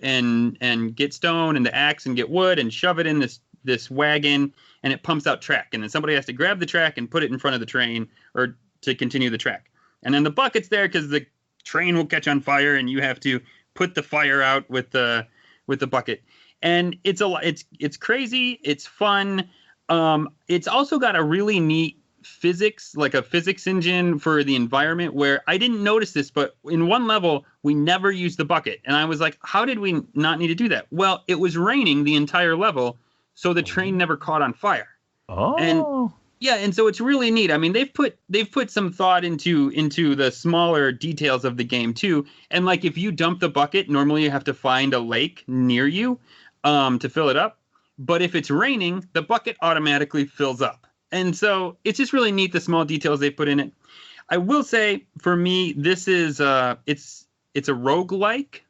and get stone, and the axe, and get wood, and shove it in this wagon, and it pumps out track. And then somebody has to grab the track and put it in front of the train or to continue the track. And then the bucket's there because the train will catch on fire, and you have to put the fire out with the bucket. And it's crazy. It's fun. It's also got a really neat physics, like a physics engine for the environment where I didn't notice this, but in one level, we never used the bucket. And I was like, how did we not need to do that? Well, it was raining the entire level, so the train never caught on fire. Oh. And yeah, and so it's really neat. I mean, they've put some thought into the smaller details of the game too. And like if you dump the bucket, normally you have to find a lake near you to fill it up. But if it's raining, the bucket automatically fills up. And so it's just really neat, the small details they put in it. I will say, for me, this is it's a roguelike.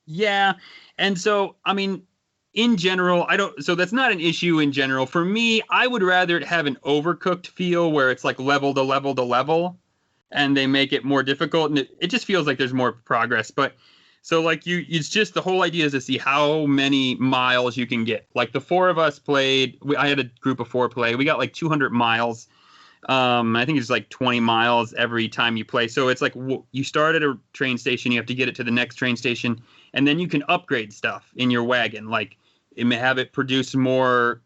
Yeah. And so, I mean, in general, I don't. So that's not an issue in general. For me, I would rather it have an overcooked feel where it's like level to level to level, and they make it more difficult, and it just feels like there's more progress. But so like it's just the whole idea is to see how many miles you can get. Like the four of us played. I had a group of four play. We got like 200 miles. I think it's like 20 miles every time you play. So it's like you start at a train station, you have to get it to the next train station, and then you can upgrade stuff in your wagon. Like it may have it produce more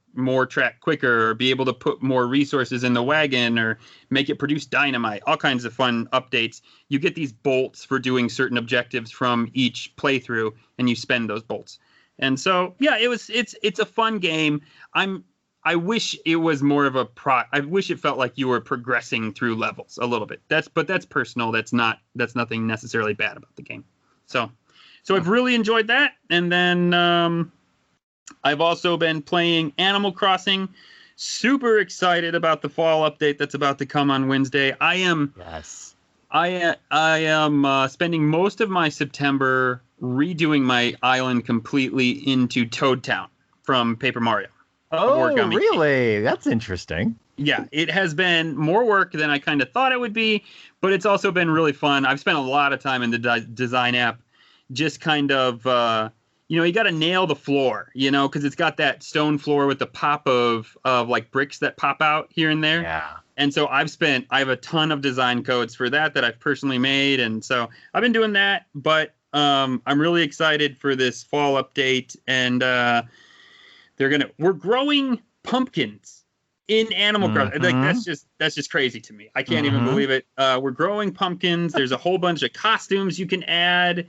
track quicker, or be able to put more resources in the wagon, or make it produce dynamite. All kinds of fun updates. You get these bolts for doing certain objectives from each playthrough, and you spend those bolts. And so yeah, it's a fun game. I wish it was more of I wish it felt like you were progressing through levels a little bit. That's personal. That's nothing necessarily bad about the game. So I've really enjoyed that. And then I've also been playing Animal Crossing. Super excited about the fall update that's about to come on Wednesday. I am spending most of my September redoing my island completely into Toad Town from Paper Mario. Oh, really? That's interesting. Yeah, it has been more work than I kind of thought it would be, but it's also been really fun. I've spent a lot of time in the design app, just kind of, you got to nail the floor, because it's got that stone floor with the pop of like bricks that pop out here and there. Yeah. And so I have a ton of design codes for that I've personally made. And so I've been doing that, but I'm really excited for this fall update. And we're growing pumpkins in Animal Crossing. Like that's just crazy to me. I can't even believe it. We're growing pumpkins. There's a whole bunch of costumes you can add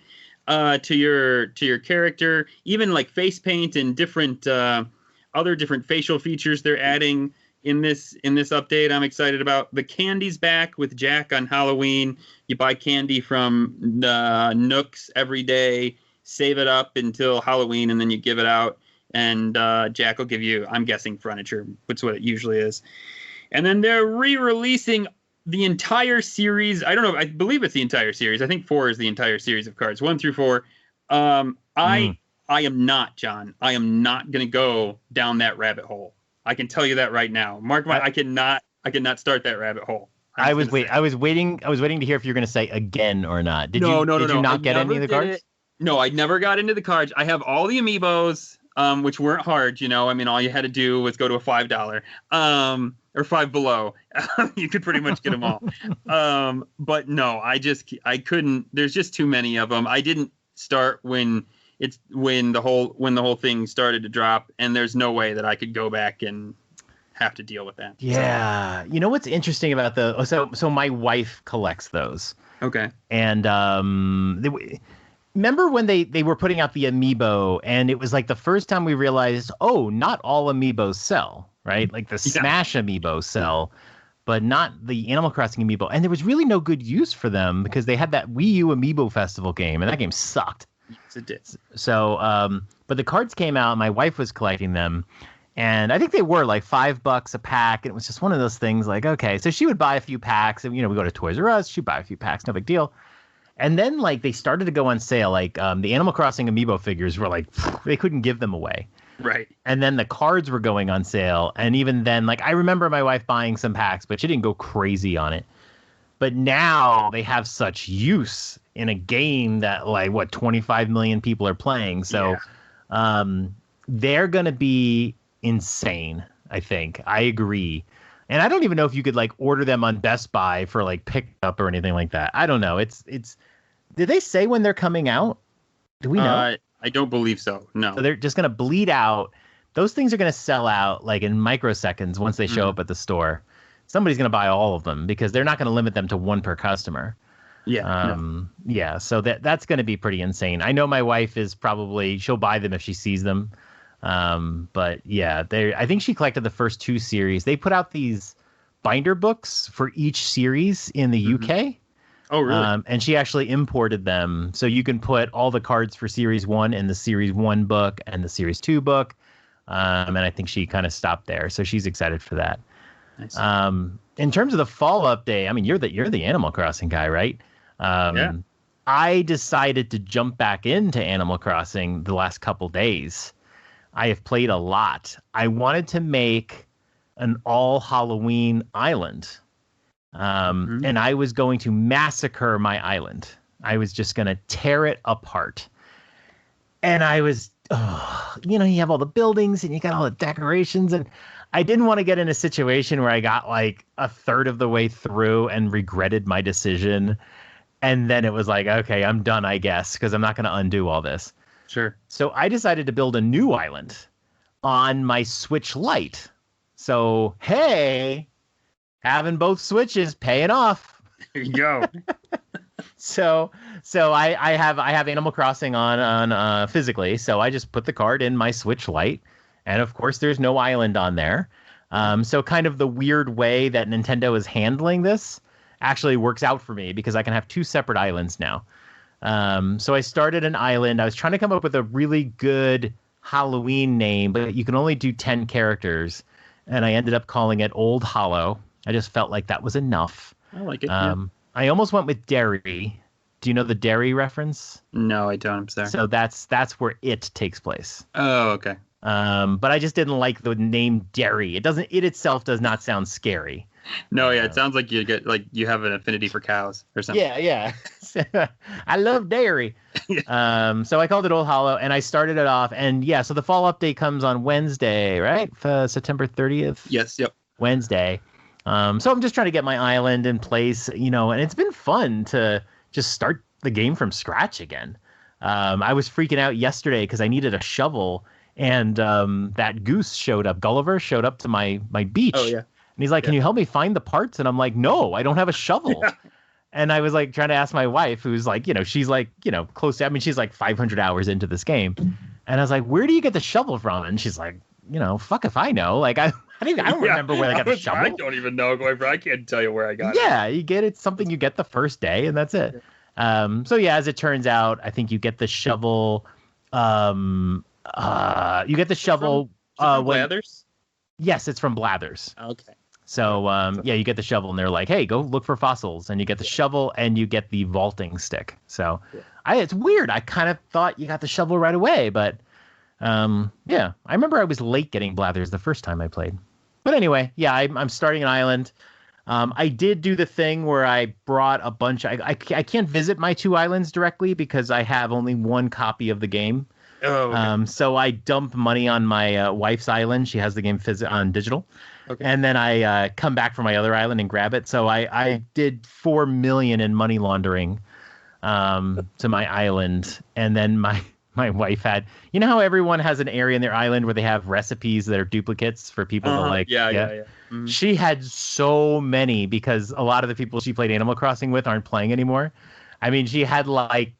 to your character, even like face paint and different other different facial features they're adding in this update. I'm excited about. The candy's back with Jack on Halloween. You buy candy from Nooks every day, save it up until Halloween, and then you give it out. And Jack will give you, I'm guessing, furniture. That's what it usually is. And then they're re-releasing the entire series. I don't know. I believe it's the entire series. I think 4 is the entire series of cards, 1 through 4. I am not, John. I am not going to go down that rabbit hole. I can tell you that right now. Mark, I cannot start that rabbit hole. I was waiting to hear if you're going to say again or not. Did you not get any of the cards? No, I never got into the cards. I have all the amiibos. Which weren't hard, I mean, all you had to do was go to a $5, or $5 below. You could pretty much get them all. But no, I couldn't. There's just too many of them. I didn't start when the whole thing started to drop, and there's no way that I could go back and have to deal with that. Yeah, so. What's interesting about so my wife collects those. Okay. And remember when they were putting out the amiibo, and it was like the first time we realized, not all amiibos sell, right? Like the Smash amiibo sell, but not the Animal Crossing amiibo. And there was really no good use for them because they had that Wii U amiibo festival game, and that game sucked. Yes, it did. So, but the cards came out, and my wife was collecting them, and I think they were like $5 a pack. And it was just one of those things like, okay, so she would buy a few packs, and we go to Toys R Us, she'd buy a few packs, no big deal. And then, like, they started to go on sale. Like, the Animal Crossing amiibo figures were like, they couldn't give them away. Right. And then the cards were going on sale. And even then, like, I remember my wife buying some packs, but she didn't go crazy on it. But now they have such use in a game that, like, 25 million people are playing. So they're going to be insane, I think. I agree. And I don't even know if you could like order them on Best Buy for like pickup or anything like that. I don't know. It's. Did they say when they're coming out? Do we know? I don't believe so. No. So they're just going to bleed out. Those things are going to sell out like in microseconds once they show up at the store. Somebody's going to buy all of them because they're not going to limit them to one per customer. Yeah. Yeah. So that's going to be pretty insane. I know my wife is she'll buy them if she sees them. But yeah, I think she collected the first 2 series. They put out these binder books for each series in the UK. Oh, really? And she actually imported them. So you can put all the cards for series 1 in the series 1 book and the series 2 book. And I think she kind of stopped there. So she's excited for that. Nice. In terms of the fall update, I mean, you're the Animal Crossing guy, right? Yeah. I decided to jump back into Animal Crossing the last couple days. I have played a lot. I wanted to make an all Halloween island. And I was going to massacre my island. I was just going to tear it apart. And I was, you have all the buildings and you got all the decorations. And I didn't want to get in a situation where I got like a third of the way through and regretted my decision. And then it was like, okay, I'm done, I guess, because I'm not going to undo all this. Sure. So I decided to build a new island on my Switch Lite. So, hey, having both Switches paying off. There you go. So I have Animal Crossing on physically. So I just put the card in my Switch Lite, and of course there's no island on there. So kind of the weird way that Nintendo is handling this actually works out for me because I can have two separate islands now. So I started an island. I was trying to come up with a really good Halloween name, but you can only do 10 characters, and I ended up calling it Old Hollow. I just felt like that was enough. I like it. Yeah. I almost went with Derry. Do you know the Derry reference? No, I don't. I'm sorry. So that's where it takes place. Oh, okay. But I just didn't like the name Derry. It itself does not sound scary. No, yeah, it sounds like you have an affinity for cows or something. Yeah. I love dairy. So I called it Old Hollow, and I started it off. And yeah, so the fall update comes on Wednesday, right? September 30th. Yes. Yep. Wednesday. So I'm just trying to get my island in place, and it's been fun to just start the game from scratch again. I was freaking out yesterday because I needed a shovel, and that goose showed up. Gulliver showed up to my beach. Oh, yeah. And he's like, can you help me find the parts? And I'm like, no, I don't have a shovel. Yeah. And I was like trying to ask my wife, who's like, she's like, close to, she's like 500 hours into this game. And I was like, where do you get the shovel from? And she's like, fuck if I know. Like, I don't remember where I got the shovel. I don't even know. I can't tell you where I got it. Yeah, you get it. Something you get the first day, and that's it. So yeah, as it turns out, I think you get the shovel. You get the shovel. From Blathers? Yes, it's from Blathers. Okay. So yeah, you get the shovel, and they're like, hey, go look for fossils, and you get the shovel, and you get the vaulting stick. So it's weird. I kind of thought you got the shovel right away, but yeah, I remember I was late getting Blathers the first time I played. But anyway, yeah, I'm starting an island. I did do the thing where I brought a bunch. I can't visit my two islands directly because I have only one copy of the game. Oh. Okay. So I dump money on my wife's island. She has the game on digital. Okay. And then I come back from my other island and grab it. So I did $4 million in money laundering to my island. And then my wife had, how everyone has an area in their island where they have recipes that are duplicates for people to like. Yeah. Mm-hmm. She had so many because a lot of the people she played Animal Crossing with aren't playing anymore. She had like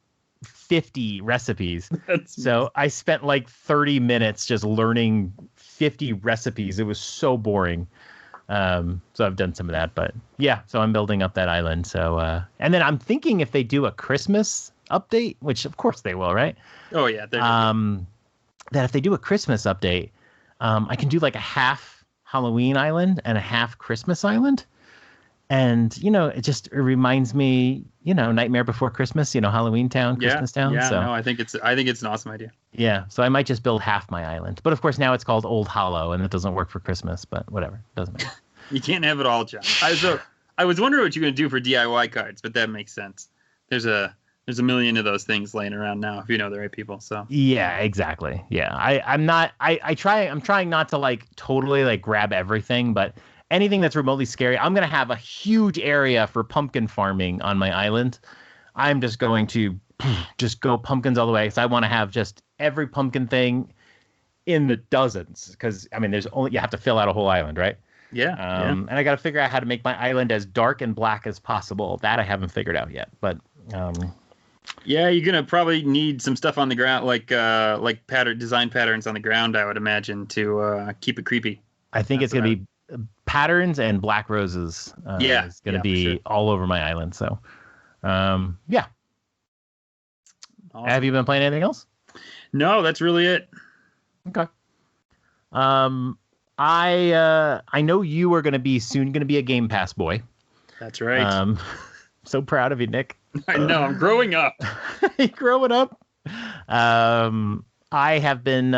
50 recipes. So I spent like 30 minutes just learning 50 recipes. It was so boring. So I've done some of that, but yeah, so I'm building up that island. So and then I'm thinking if they do a Christmas update, which of course they will, right? Oh yeah. That if they do a Christmas update, I can do like a half Halloween island and a half Christmas island. And, it reminds me, Nightmare Before Christmas, Halloween Town, Christmas Town. Yeah, so, no, I think it's an awesome idea. Yeah, so I might just build half my island. But, of course, now it's called Old Hollow, and it doesn't work for Christmas, but whatever. Doesn't matter. You can't have it all, John. I was wondering what you're going to do for DIY cards, but that makes sense. There's a million of those things laying around now if you know the right people. So yeah, exactly. Yeah, I'm trying not to like totally like grab everything, but anything that's remotely scary, I'm going to have a huge area for pumpkin farming on my island. I'm just going to just go pumpkins all the way. So I want to have just every pumpkin thing in the dozens because, you have to fill out a whole island, right? Yeah. And I got to figure out how to make my island as dark and black as possible. That I haven't figured out yet, but yeah, you're going to probably need some stuff on the ground, like design patterns on the ground, I would imagine, to keep it creepy. I think it's going to be patterns and black roses. It's going to be all over my island. So, yeah. Awesome. Have you been playing anything else? No, that's really it. Okay. I know you are going to be a Game Pass boy. That's right. So proud of you, Nick. I know. I'm growing up. Growing up. I have been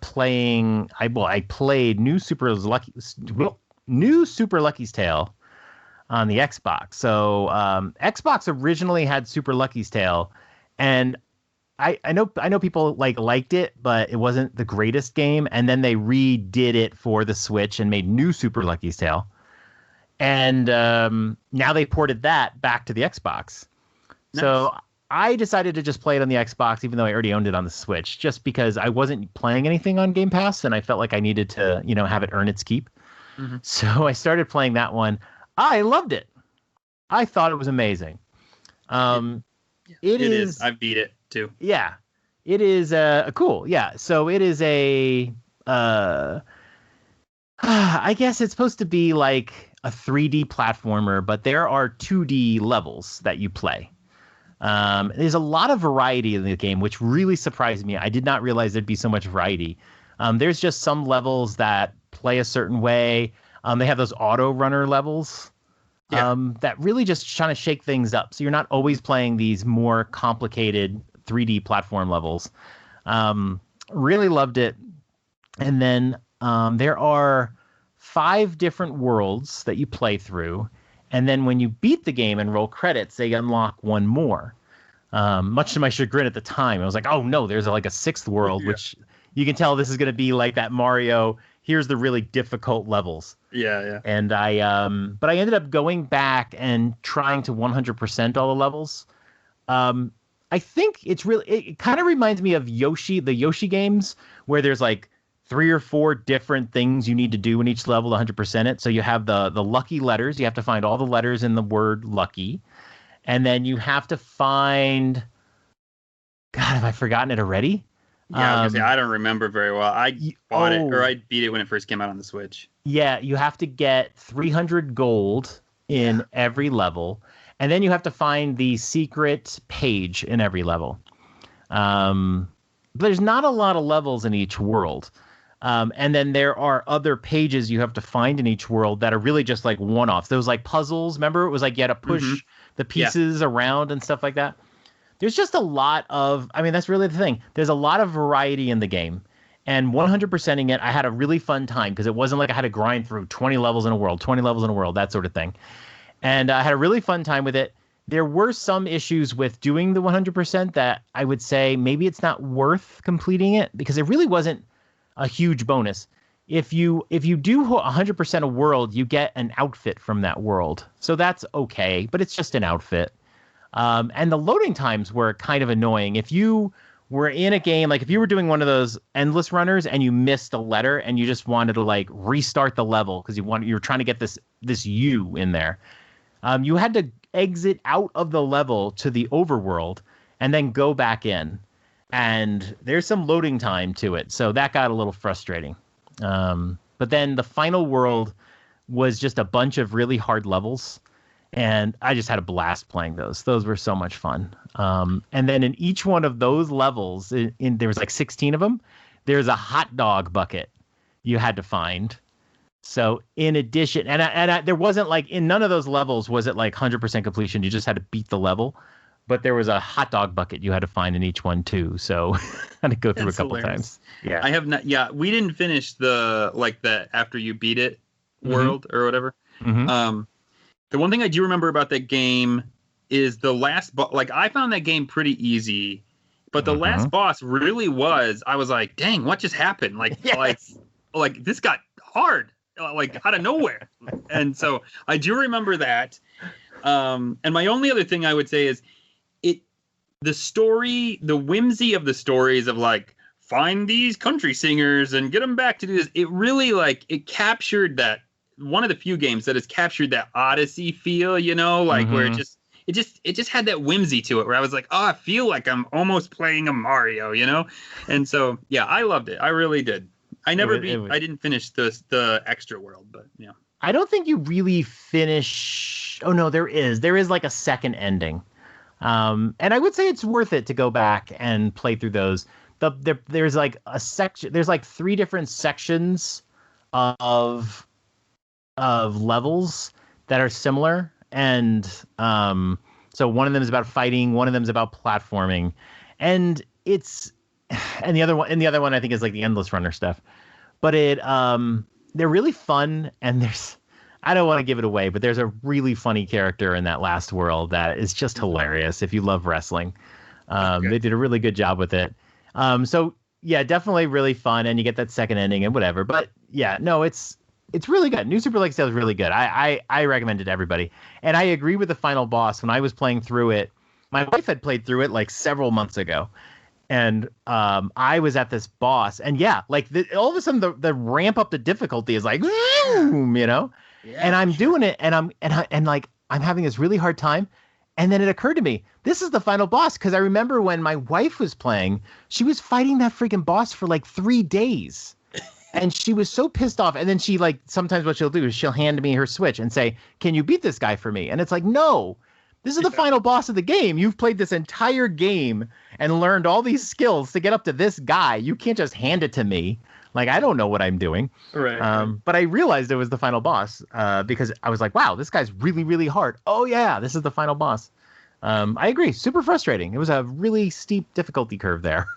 playing. I played New Super Lucky's Tale on the Xbox. So Xbox originally had Super Lucky's Tale, and I know people liked it, but it wasn't the greatest game. And then they redid it for the Switch and made New Super Lucky's Tale, and now they ported that back to the Xbox. Nice. So I decided to just play it on the Xbox, even though I already owned it on the Switch, just because I wasn't playing anything on Game Pass, and I felt like I needed to, have it earn its keep. Mm-hmm. So I started playing that one. I loved it. I thought it was amazing. It is. I beat it too. Yeah, it is cool. Yeah, so it is a. I guess it's supposed to be like a 3D platformer, but there are 2D levels that you play. There's a lot of variety in the game, which really surprised me. I did not realize there'd be so much variety. There's just some levels that play a certain way. They have those auto runner levels that really just trying to shake things up. So you're not always playing these more complicated 3D platform levels. Really loved it. And then there are 5 different worlds that you play through. And then when you beat the game and roll credits, they unlock one more. Much to my chagrin at the time, I was like, oh no, there's like a 6th world, which you can tell this is going to be like that Mario. Here's the really difficult levels. Yeah. And but I ended up going back and trying to 100% all the levels. I think it kind of reminds me of the Yoshi games, where there's like 3 or 4 different things you need to do in each level to 100% it. So you have the lucky letters. You have to find all the letters in the word lucky. And then you have to find... God, have I forgotten it already? Yeah, I was gonna say, I don't remember very well. I bought it, or I beat it when it first came out on the Switch. Yeah, you have to get 300 gold in every level. And then you have to find the secret page in every level. There's not a lot of levels in each world. And then there are other pages you have to find in each world that are really just like one-offs. Those like puzzles, remember? It was like you had to push the pieces around and stuff like that. There's just a lot of, that's really the thing. There's a lot of variety in the game. And 100%ing it, I had a really fun time, because it wasn't like I had to grind through 20 levels in a world, that sort of thing. And I had a really fun time with it. There were some issues with doing the 100% that I would say maybe it's not worth completing it, because it really wasn't a huge bonus. If you do 100% a world, you get an outfit from that world. So that's okay, but it's just an outfit. And the loading times were kind of annoying. If you were in a game, like if you were doing one of those endless runners and you missed a letter and you just wanted to like restart the level because you were trying to get this U in there, you had to exit out of the level to the overworld and then go back in. And there's some loading time to it, so that got a little frustrating. But then the final world was just a bunch of really hard levels, and I just had a blast playing those. Those were so much fun. And then in each one of those levels, there was like 16 of them, there's a hot dog bucket you had to find. So in addition, and there wasn't like, in none of those levels was it like 100% completion. You just had to beat the level. But there was a hot dog bucket you had to find in each one too. So I had to go through a couple times. Yeah, I have not. Yeah, we didn't finish the after you beat it world or whatever. Mm-hmm. The one thing I do remember about that game is the last I found that game pretty easy, but the last boss really was. I was like, dang, what just happened? Like this got hard, out of nowhere. And so I do remember that. And my only other thing I would say is, the story, the whimsy of the stories of find these country singers and get them back to do this. It really it captured that, one of the few games that has captured that Odyssey feel, where it just had that whimsy to it, where I was like, oh, I feel like I'm almost playing a Mario, And so, yeah, I loved it. I really did. I didn't finish the extra world, but yeah. I don't think you really finish. Oh no, there is like a second ending. And I would say it's worth it to go back and play through those. There's like a section. There's like 3 different sections of levels that are similar, and so one of them is about fighting, one of them is about platforming, and it's and the other one I think is like the Endless Runner stuff. But they're really fun, and I don't want to give it away, but there's a really funny character in that last world that is just hilarious if you love wrestling. They did a really good job with it. So yeah, definitely really fun, and you get that second ending and whatever. But yeah, no, it's really good. New Super League Tale is really good. I recommend it to everybody, and I agree with the final boss. When I was playing through it, my wife had played through it like several months ago. And I was at this boss, and yeah, like all of a sudden the ramp up the difficulty is like, you know, and I'm doing it, and I'm like I'm having this really hard time, and then it occurred to me this is the final boss, because I remember when my wife was playing, she was fighting that freaking boss for like 3 days, and she was so pissed off, and then she like sometimes what she'll do is she'll hand me her Switch and say, "Can you beat this guy for me?" And it's like, no. This is the final boss of the game. You've played this entire game and learned all these skills to get up to this guy. You can't just hand it to me. Like, I don't know what I'm doing. Right. But I realized it was the final boss because I was like, wow, this guy's really, really hard. Oh, yeah, this is the final boss. I agree. Super frustrating. It was a really steep difficulty curve there.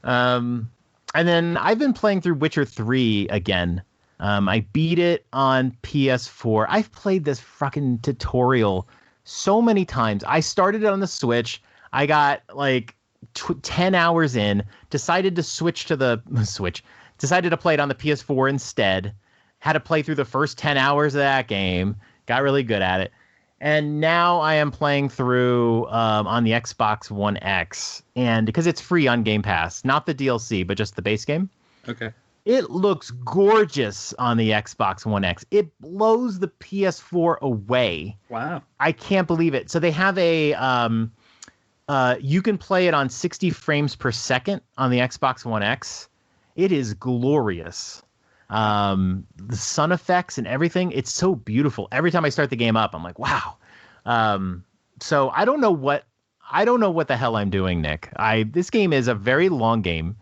And then I've been playing through Witcher 3 again. I beat it on PS4. I've played this fucking tutorial so many times. I started it on the Switch. I got like 10 hours in, decided to switch to the Switch, decided to play it on the PS4 instead, had to play through the first 10 hours of that game, got really good at it. And now I am playing through on the Xbox One X, and because it's free on Game Pass, not the DLC, but just the base game. Okay. It looks gorgeous on the Xbox One X. It blows the PS4 away. Wow. I can't believe it. So they have a you can play it on 60 frames per second on the Xbox One X. It is glorious. The sun effects and everything, it's so beautiful. Every time I start the game up, I'm like, wow. So I don't know what the hell I'm doing, Nick. This game is a very long game.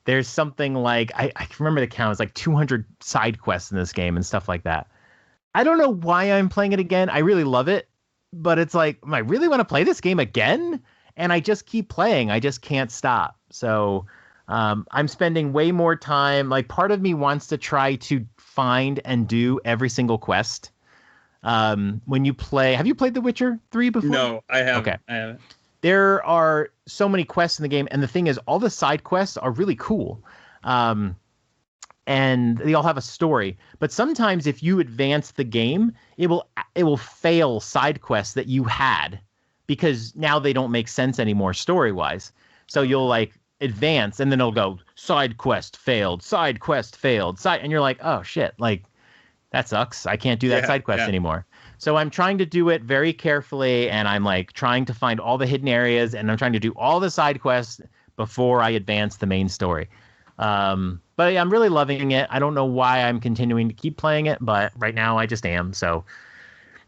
There's something like, I can remember the count, it's like 200 side quests in this game and stuff like that. I don't know why I'm playing it again. I really love it, but it's like, I really want to play this game again? And I just keep playing. I just can't stop. So I'm spending way more time. Like, part of me wants to try to find and do every single quest. When you play, have you played The Witcher 3 before? No, I haven't. Okay. I haven't. There are so many quests in the game, and the thing is, all the side quests are really cool, and they all have a story. But sometimes, if you advance the game, it will fail side quests that you had, because now they don't make sense anymore story wise. So you'll like advance, and then it'll go side quest failed, and you're like, oh shit, like that sucks. I can't do that side quest anymore. So I'm trying to do it very carefully, and I'm like trying to find all the hidden areas, and I'm trying to do all the side quests before I advance the main story. But yeah, I'm really loving it. I don't know why I'm continuing to keep playing it, but right now I just am. So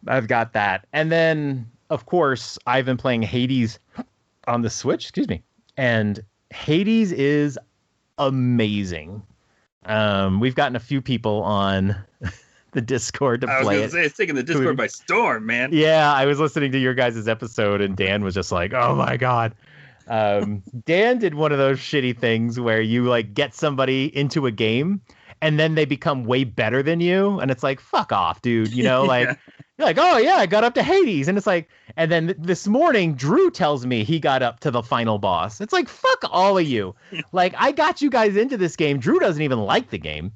I've got that. And then, of course, I've been playing Hades on the Switch. Excuse me. And Hades is amazing. We've gotten a few people on the Discord to play it. It's taking the Discord by storm, man. Yeah, I was listening to your guys' episode, and Dan was just like, oh my God. Dan did one of those shitty things where you like get somebody into a game and then they become way better than you. And it's like, fuck off, dude. You know, like, you're like, oh yeah, I got up to Hades. And it's like, and then this morning, Drew tells me he got up to the final boss. It's like, fuck all of you. Like, I got you guys into this game. Drew doesn't even like the game.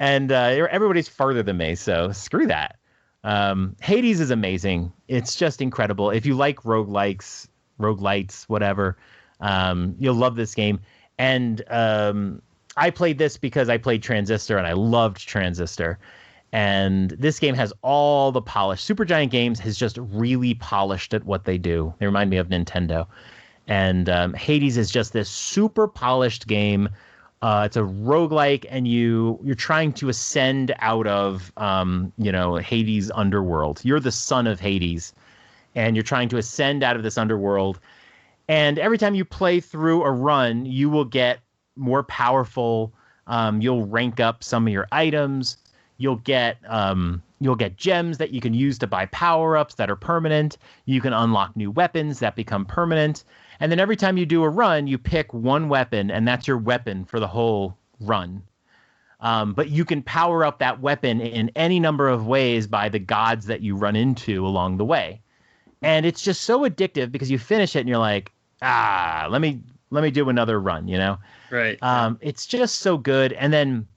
And everybody's further than me, so screw that. Hades is amazing. It's just incredible. If you like roguelites, whatever, you'll love this game. And I played this because I played Transistor, and I loved Transistor. And this game has all the polish. Supergiant Games has just really polished at what they do. They remind me of Nintendo. And Hades is just this super polished game. It's a roguelike, and you're trying to ascend out of, Hades' underworld. You're the son of Hades, and you're trying to ascend out of this underworld. And every time you play through a run, you will get more powerful. You'll rank up some of your items. You'll get gems that you can use to buy power-ups that are permanent. You can unlock new weapons that become permanent. And then every time you do a run, you pick one weapon, and that's your weapon for the whole run. But you can power up that weapon in any number of ways by the gods that you run into along the way. And it's just so addictive because you finish it and you're like, let me do another run, you know? Right. It's just so good. And then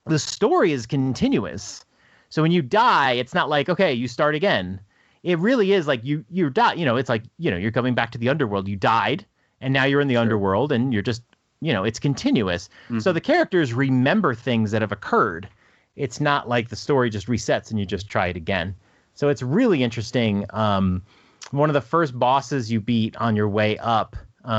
the story is continuous. So when you die, it's not like, okay, you start again. It really is like you die, you know, it's like, you know, you're coming back to the underworld. You died and now you're in the underworld and you're just, you know, it's continuous. Mm-hmm. So the characters remember things that have occurred. It's not like the story just resets and you just try it again. So it's really interesting. One of the first bosses you beat on your way up,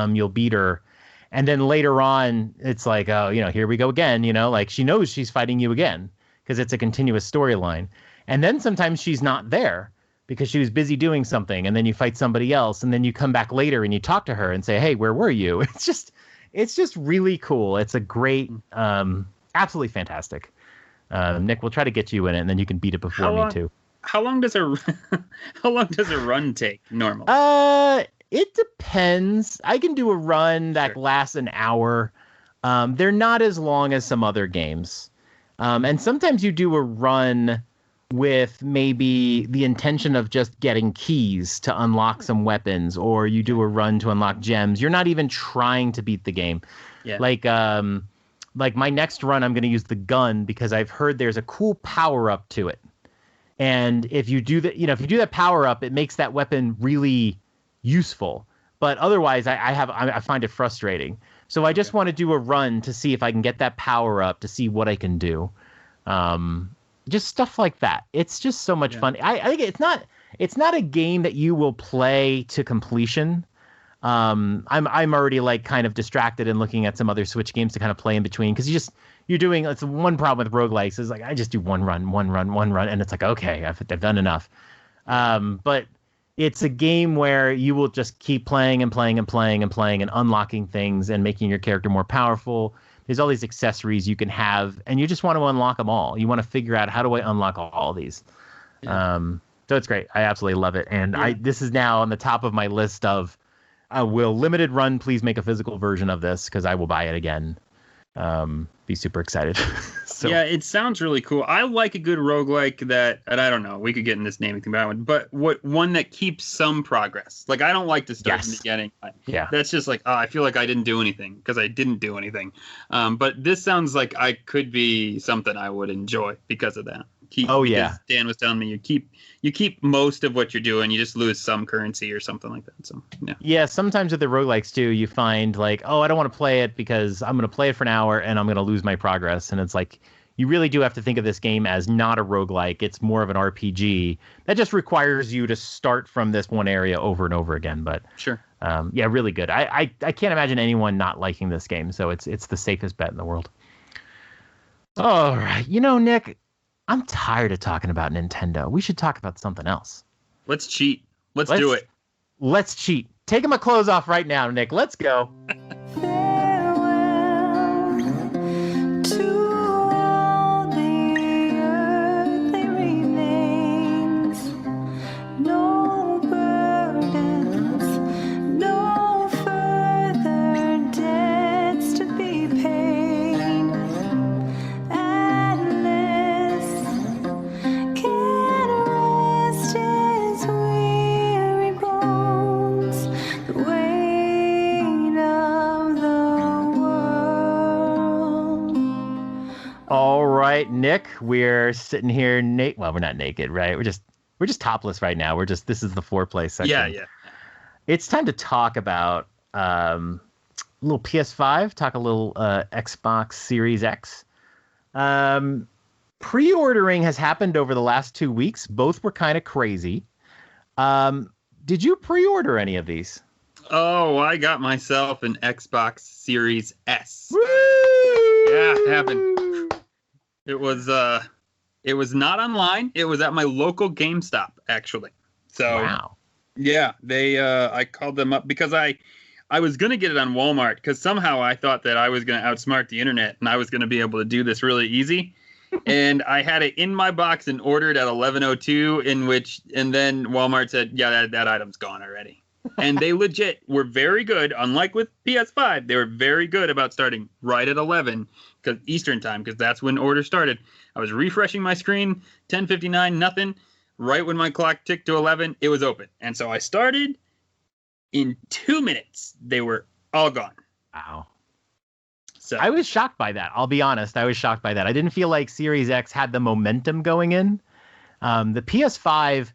you'll beat her. And then later on, it's like, oh, you know, here we go again. You know, like she knows she's fighting you again because it's a continuous storyline. And then sometimes she's not there because she was busy doing something. And then you fight somebody else. And then you come back later and you talk to her and say, hey, where were you? It's just really cool. It's a great, absolutely fantastic. Nick, we'll try to get you in it and then you can beat it before me too. How long does a run take normally? It depends. I can do a run that lasts an hour. They're not as long as some other games. And sometimes you do a run with maybe the intention of just getting keys to unlock some weapons, or you do a run to unlock gems. You're not even trying to beat the game. Yeah. Like my next run, I'm going to use the gun because I've heard there's a cool power up to it. And if you do that, you know, if you do that power up, it makes that weapon really useful. But otherwise, I find it frustrating. So I just want to do a run to see if I can get that power up to see what I can do. Just stuff like that. It's just so much fun. I think it's not a game that you will play to completion. I'm already like kind of distracted and looking at some other Switch games to kind of play in between because you're doing, it's one problem with roguelikes is like I just do one run, and it's like, okay, I've done enough. But it's a game where you will just keep playing and unlocking things and making your character more powerful. There's all these accessories you can have, and you just want to unlock them all. You want to figure out, how do I unlock all of these? Yeah. So it's great. I absolutely love it. And this is now on the top of my list of, will limited run please make a physical version of this, because I will buy it again. Be super excited. So. Yeah, it sounds really cool. I like a good roguelike that, and I don't know, we could get in this naming thing, but one that keeps some progress. Like, I don't like to start from the beginning. Yeah. That's just like, I feel like I didn't do anything because I didn't do anything. But this sounds like I could be something I would enjoy because of that. Because Dan was telling me you keep most of what you're doing. You just lose some currency or something like that. So yeah. Sometimes with the roguelikes too, you find like, I don't want to play it because I'm going to play it for an hour and I'm going to lose my progress. And it's like, you really do have to think of this game as not a roguelike. It's more of an RPG that just requires you to start from this one area over and over again. But sure. Really good. I can't imagine anyone not liking this game. So it's the safest bet in the world. All right. You know, Nick, I'm tired of talking about Nintendo. We should talk about something else. Let's cheat. Let's do it. Let's cheat. Taking my clothes off right now, Nick. Let's go. Nick, we're sitting here naked. Well, we're not naked, right? We're just topless right now. This is the foreplay section. Yeah. It's time to talk about a little PS5, talk a little Xbox Series X. Pre-ordering has happened over the last 2 weeks. Both were kind of crazy. Did you pre-order any of these? Oh, I got myself an Xbox Series S. Woo! Yeah, it happened. It was not online. It was at my local GameStop, actually. So wow. Yeah, they I called them up because I was going to get it on Walmart because somehow I thought that I was going to outsmart the internet and I was going to be able to do this really easy. And I had it in my box and ordered at 11:02 and then Walmart said, "Yeah, that item's gone already." And they legit were very good. Unlike with PS5, they were very good about starting right at 11 because Eastern time, because that's when order started. I was refreshing my screen, 10:59, nothing. Right when my clock ticked to 11, it was open. And so I started. In 2 minutes, they were all gone. Wow. So I was shocked by that. I'll be honest. I was shocked by that. I didn't feel like Series X had the momentum going in. The PS5,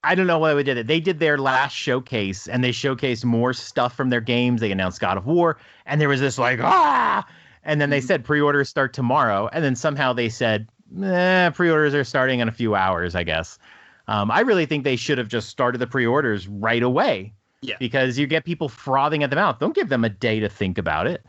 I don't know why they did it. They did their last showcase, and they showcased more stuff from their games. They announced God of War, and there was this like, and then they said pre-orders start tomorrow, and then somehow they said, pre-orders are starting in a few hours, I guess. I really think they should have just started the pre-orders right away. Yeah. Because you get people frothing at the mouth. Don't give them a day to think about it.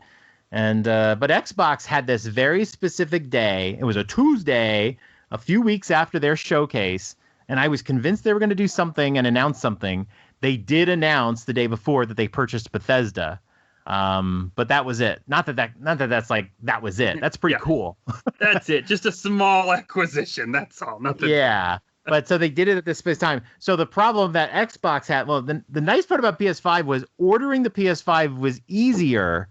And but Xbox had this very specific day. It was a Tuesday, a few weeks after their showcase, and I was convinced they were going to do something and announce something. They did announce the day before that they purchased Bethesda, but that was it. Not that that's like that was it. That's pretty cool. That's it. Just a small acquisition. That's all. Nothing. Yeah. But so they did it at this time. So the problem that Xbox had, well, the nice part about PS5 was ordering the PS5 was easier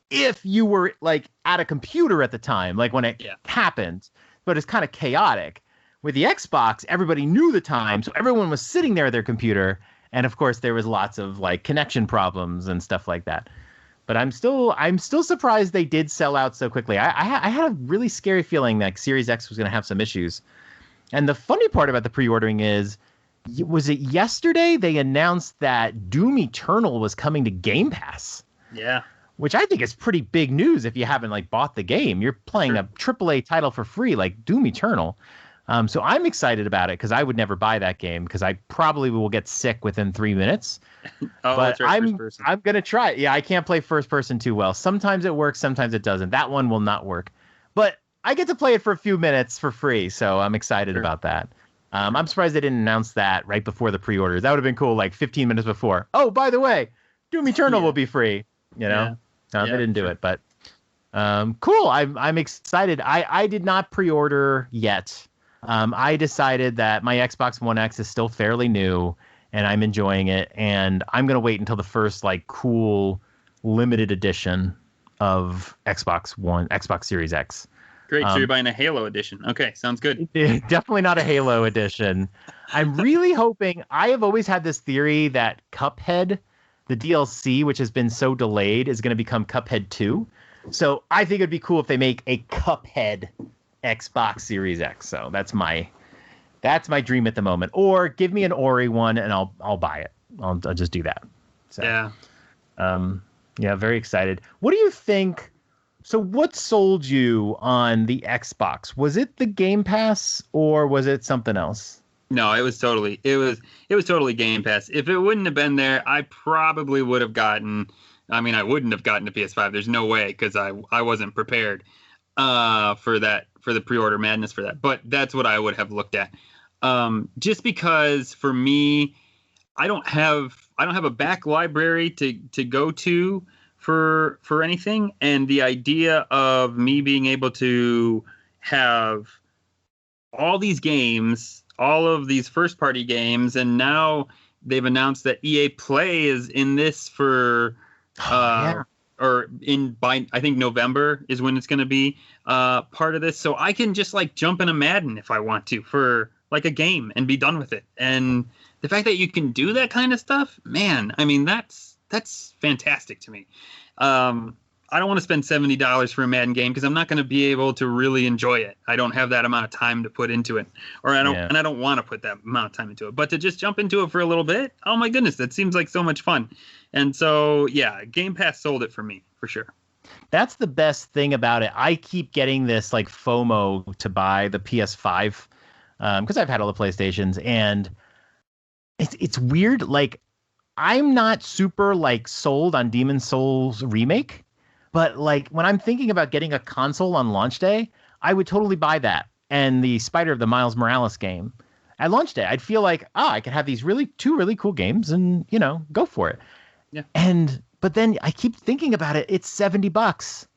if you were like at a computer at the time, like when it happened. But it's kind of chaotic. With the Xbox, everybody knew the time, so everyone was sitting there at their computer, and of course there was lots of like connection problems and stuff like that. But I'm still surprised they did sell out so quickly. I had a really scary feeling that Series X was going to have some issues. And the funny part about the pre-ordering is, was it yesterday they announced that Doom Eternal was coming to Game Pass? Yeah. Which I think is pretty big news if you haven't like bought the game. You're playing a AAA title for free, like Doom Eternal. So I'm excited about it because I would never buy that game because I probably will get sick within 3 minutes. But I'm going to try it. Yeah, I can't play first person too well. Sometimes it works, sometimes it doesn't. That one will not work. But I get to play it for a few minutes for free, so I'm excited about that. I'm surprised they didn't announce that right before the pre-orders. That would have been cool, like 15 minutes before. Oh, by the way, Doom Eternal will be free. You know, they didn't do it, but cool. I'm excited. I did not pre-order yet. I decided that my Xbox One X is still fairly new, and I'm enjoying it. And I'm gonna wait until the first like cool limited edition of Xbox Series X. Great. So you're buying a Halo edition. Okay, sounds good. Definitely not a Halo edition. I'm really hoping. I have always had this theory that Cuphead, the DLC, which has been so delayed, is going to become Cuphead 2. So I think it'd be cool if they make a Cuphead Xbox Series X. So that's my dream at the moment. Or give me an Ori one and I'll buy it. I'll just do that. So, yeah, very excited. What do you think? So what sold you on the Xbox? Was it the Game Pass or was it something else? No, it was totally Game Pass. If it wouldn't have been there, I probably would have gotten. I mean, I wouldn't have gotten a PS5. There's no way because I wasn't prepared for the pre-order madness for that. But that's what I would have looked at. Just because for me, I don't have a back library to go to for anything, and the idea of me being able to have all these games, all of these first party games, and now they've announced that EA Play is in this for or by I think November is when it's going to be part of this, so I can just like jump in a Madden if I want to for like a game and be done with it. And the fact that you can do that kind of stuff, man, I mean that's fantastic to me. I don't want to spend $70 for a Madden game because I'm not going to be able to really enjoy it. I don't have that amount of time to put into it, and I don't want to put that amount of time into it. But to just jump into it for a little bit, oh my goodness, that seems like so much fun. And so, yeah, Game Pass sold it for me for sure. That's the best thing about it. I keep getting this like FOMO to buy the PS5 because I've had all the PlayStations, and it's weird. Like, I'm not super like sold on Demon's Souls remake, but like when I'm thinking about getting a console on launch day, I would totally buy that and the the Miles Morales game at launch day. I'd feel like, I could have these two really cool games and, go for it. Yeah. But then I keep thinking about it. It's $70.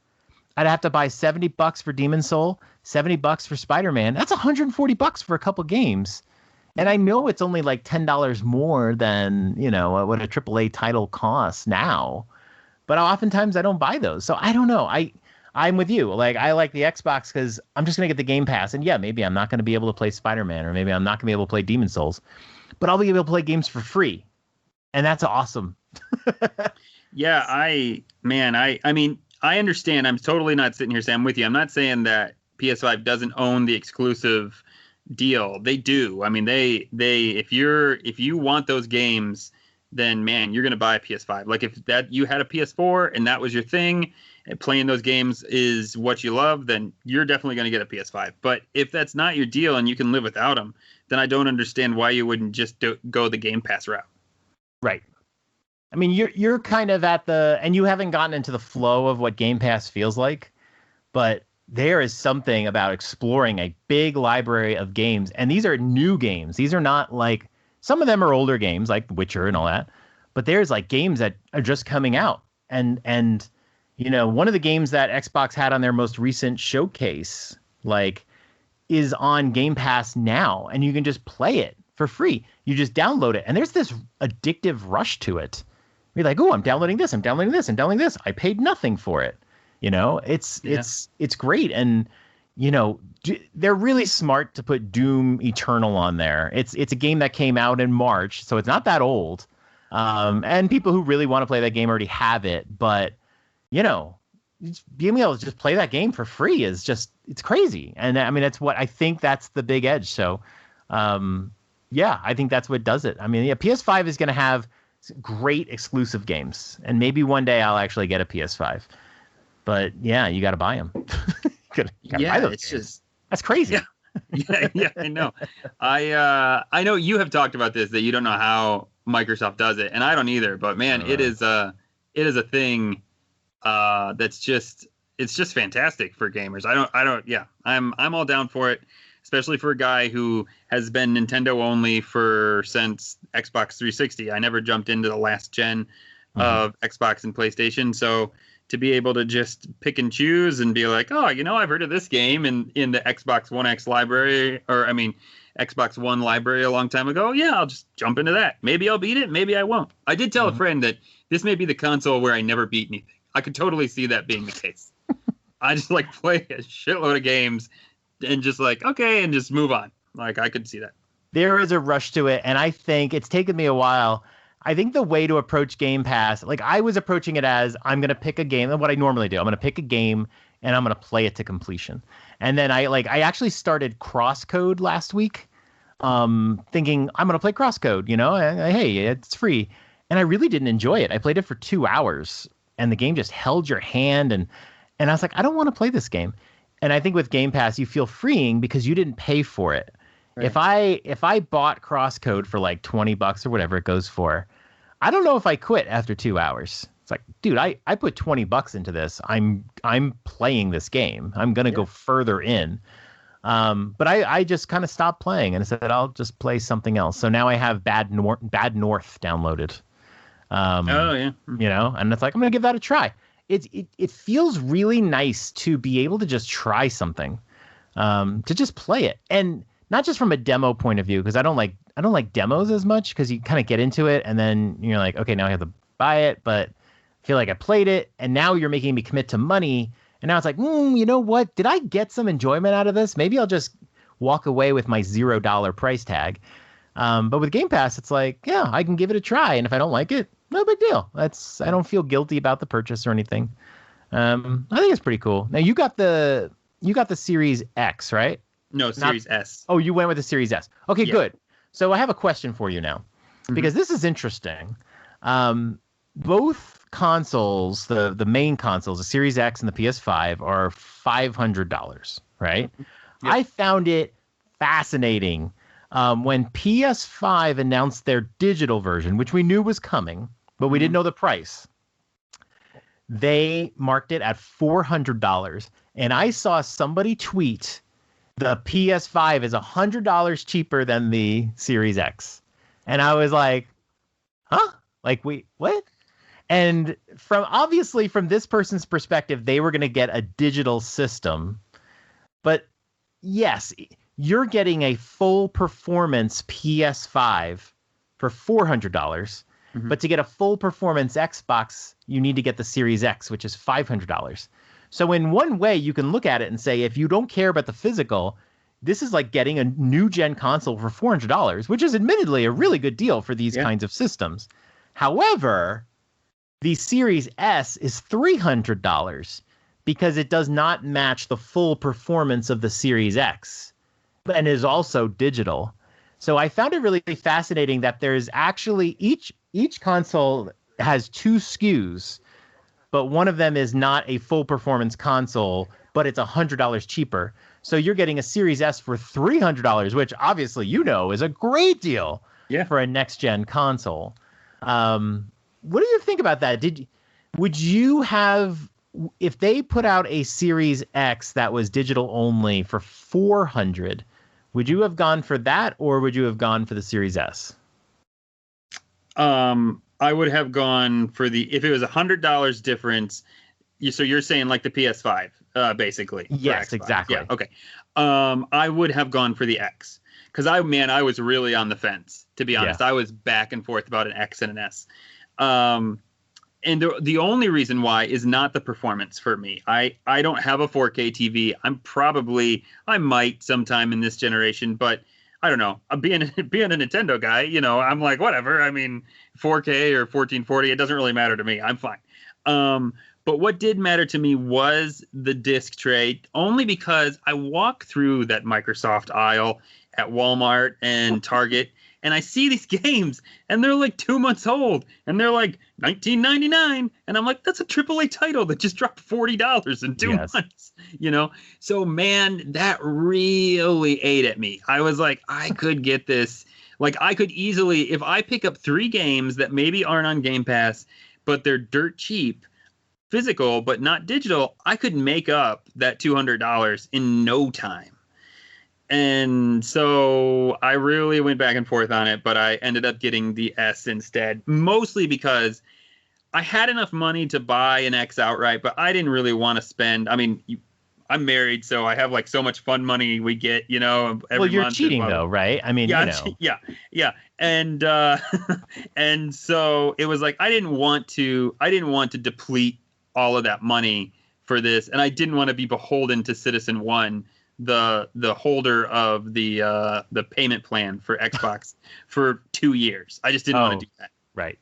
I'd have to buy $70 for Demon's Soul, $70 for Spider-Man. That's $140 for a couple games. And I know it's only like $10 more than, what a AAA title costs now. But oftentimes I don't buy those. So I don't know. I'm with you. Like, I like the Xbox because I'm just going to get the Game Pass. And yeah, maybe I'm not going to be able to play Spider-Man, or maybe I'm not going to be able to play Demon Souls, but I'll be able to play games for free. And that's awesome. Yeah, I mean, I understand. I'm totally not sitting here saying I'm with you. I'm not saying that PS5 doesn't own the exclusive deal. They do. I mean, they if you want those games, then man, you're going to buy a PS5. Like, if that you had a PS4 and that was your thing, and playing those games is what you love, then you're definitely going to get a PS5. But if that's not your deal and you can live without them, then I don't understand why you wouldn't just go the Game Pass route. Right. I mean, you're kind of and you haven't gotten into the flow of what Game Pass feels like, but there is something about exploring a big library of games. And these are new games. These are not like, some of them are older games like Witcher and all that, but there's like games that are just coming out. And one of the games that Xbox had on their most recent showcase, like, is on Game Pass now, and you can just play it for free. You just download it, and there's this addictive rush to it. You're like, oh, I'm downloading this, I'm downloading this, I'm downloading this. I paid nothing for it. It's great. And, they're really smart to put Doom Eternal on there. It's a game that came out in March, so it's not that old. And people who really want to play that game already have it, but being able to just play that game for free is just, it's crazy. And I mean, I think that's the big edge. So, I think that's what does it. I mean, PS5 is going to have great exclusive games, and maybe one day I'll actually get a PS5. But yeah, you got to buy them. Buy those games. That's crazy. Yeah, I know. I know you have talked about this, that you don't know how Microsoft does it, and I don't either. But man, it is a thing. It's just fantastic for gamers. I'm all down for it, especially for a guy who has been Nintendo only since Xbox 360. I never jumped into the last gen of Xbox and PlayStation. So to be able to just pick and choose and be like, oh, I've heard of this game in the Xbox One X library, Xbox One library a long time ago. Yeah, I'll just jump into that. Maybe I'll beat it. Maybe I won't. I did tell a friend that this may be the console where I never beat anything. I could totally see that being the case. I just like play a shitload of games and just like, okay, and just move on. Like, I could see that. There is a rush to it, and I think it's taken me a while. I think the way to approach Game Pass, like, I was approaching it as, I'm going to pick a game, what I normally do. I'm going to pick a game and I'm going to play it to completion. And then I actually started Crosscode last week, thinking I'm going to play Crosscode, hey, it's free. And I really didn't enjoy it. I played it for 2 hours, and the game just held your hand, and I was like, I don't want to play this game. And I think with Game Pass, you feel freeing because you didn't pay for it. Right. If I bought Crosscode for like $20 or whatever it goes for, I don't know if I quit after 2 hours. It's like, dude, I put $20 into this. I'm playing this game. I'm gonna go further in. But I just kind of stopped playing, and I said I'll just play something else. So now I have Bad North downloaded. And it's like, I'm gonna give that a try. It feels really nice to be able to just try something, to just play it, and not just from a demo point of view, because I don't like demos as much, because you kind of get into it and then you're like, okay, now I have to buy it, but I feel like I played it, and now you're making me commit to money, and now it's like, you know what? Did I get some enjoyment out of this? Maybe I'll just walk away with my $0 price tag. But with Game Pass, it's like, yeah, I can give it a try, and if I don't like it, no big deal. I don't feel guilty about the purchase or anything. I think it's pretty cool. Now you got the Series X, right? No, Series S. Oh, you went with the Series S. Okay, good. So I have a question for you now, because this is interesting. Both consoles, the main consoles, the Series X and the PS5, are $500, right? Yep. I found it fascinating when PS5 announced their digital version, which we knew was coming, but we didn't know the price. They marked it at $400, and I saw somebody tweet the PS5 is $100 cheaper than the Series X. And I was like, huh? Like, wait, what? And from this person's perspective, they were going to get a digital system. But yes, you're getting a full performance PS5 for $400. But to get a full performance Xbox, you need to get the Series X, which is $500. So in one way, you can look at it and say, if you don't care about the physical, this is like getting a new gen console for $400, which is admittedly a really good deal for these kinds of systems. However, the Series S is $300 because it does not match the full performance of the Series X and is also digital. So I found it really fascinating that there's actually each console has two SKUs, but one of them is not a full performance console, but it's $100 cheaper. So you're getting a Series S for $300, which obviously is a great deal for a next gen console. What do you think about that? Would you have, if they put out a Series X that was digital only for $400, would you have gone for that, or would you have gone for the Series S? I would have gone for if it was $100 difference. So you're saying like the PS5, basically. Yes, exactly. Yeah. Okay. I would have gone for the X because I was really on the fence, to be honest. I was back and forth about an X and an S. And the only reason why is not the performance for me. I don't have a 4K TV. I might sometime in this generation, but I don't know. Being a Nintendo guy, I'm like, whatever. I mean, 4K or 1440, it doesn't really matter to me. I'm fine. But what did matter to me was the disc tray, only because I walk through that Microsoft aisle at Walmart and Target, and I see these games, and they're like 2 months old, and they're like $19.99, and I'm like, that's a AAA title that just dropped $40 in 2 months, So, man, that really ate at me. I was like, I could get this. Like, I could easily, if I pick up 3 games that maybe aren't on Game Pass, but they're dirt cheap, physical, but not digital, I could make up that $200 in no time. And so I really went back and forth on it, but I ended up getting the S instead, mostly because I had enough money to buy an X outright, but I didn't really want to spend. I mean, I'm married, so I have like so much fun money we get, every month. Well, you're cheating though, right? I mean, yeah. And and so it was like I didn't want to deplete all of that money for this, and I didn't want to be beholden to Citizen One, the holder of the payment plan for Xbox for 2 years. I just didn't want to do that. Right.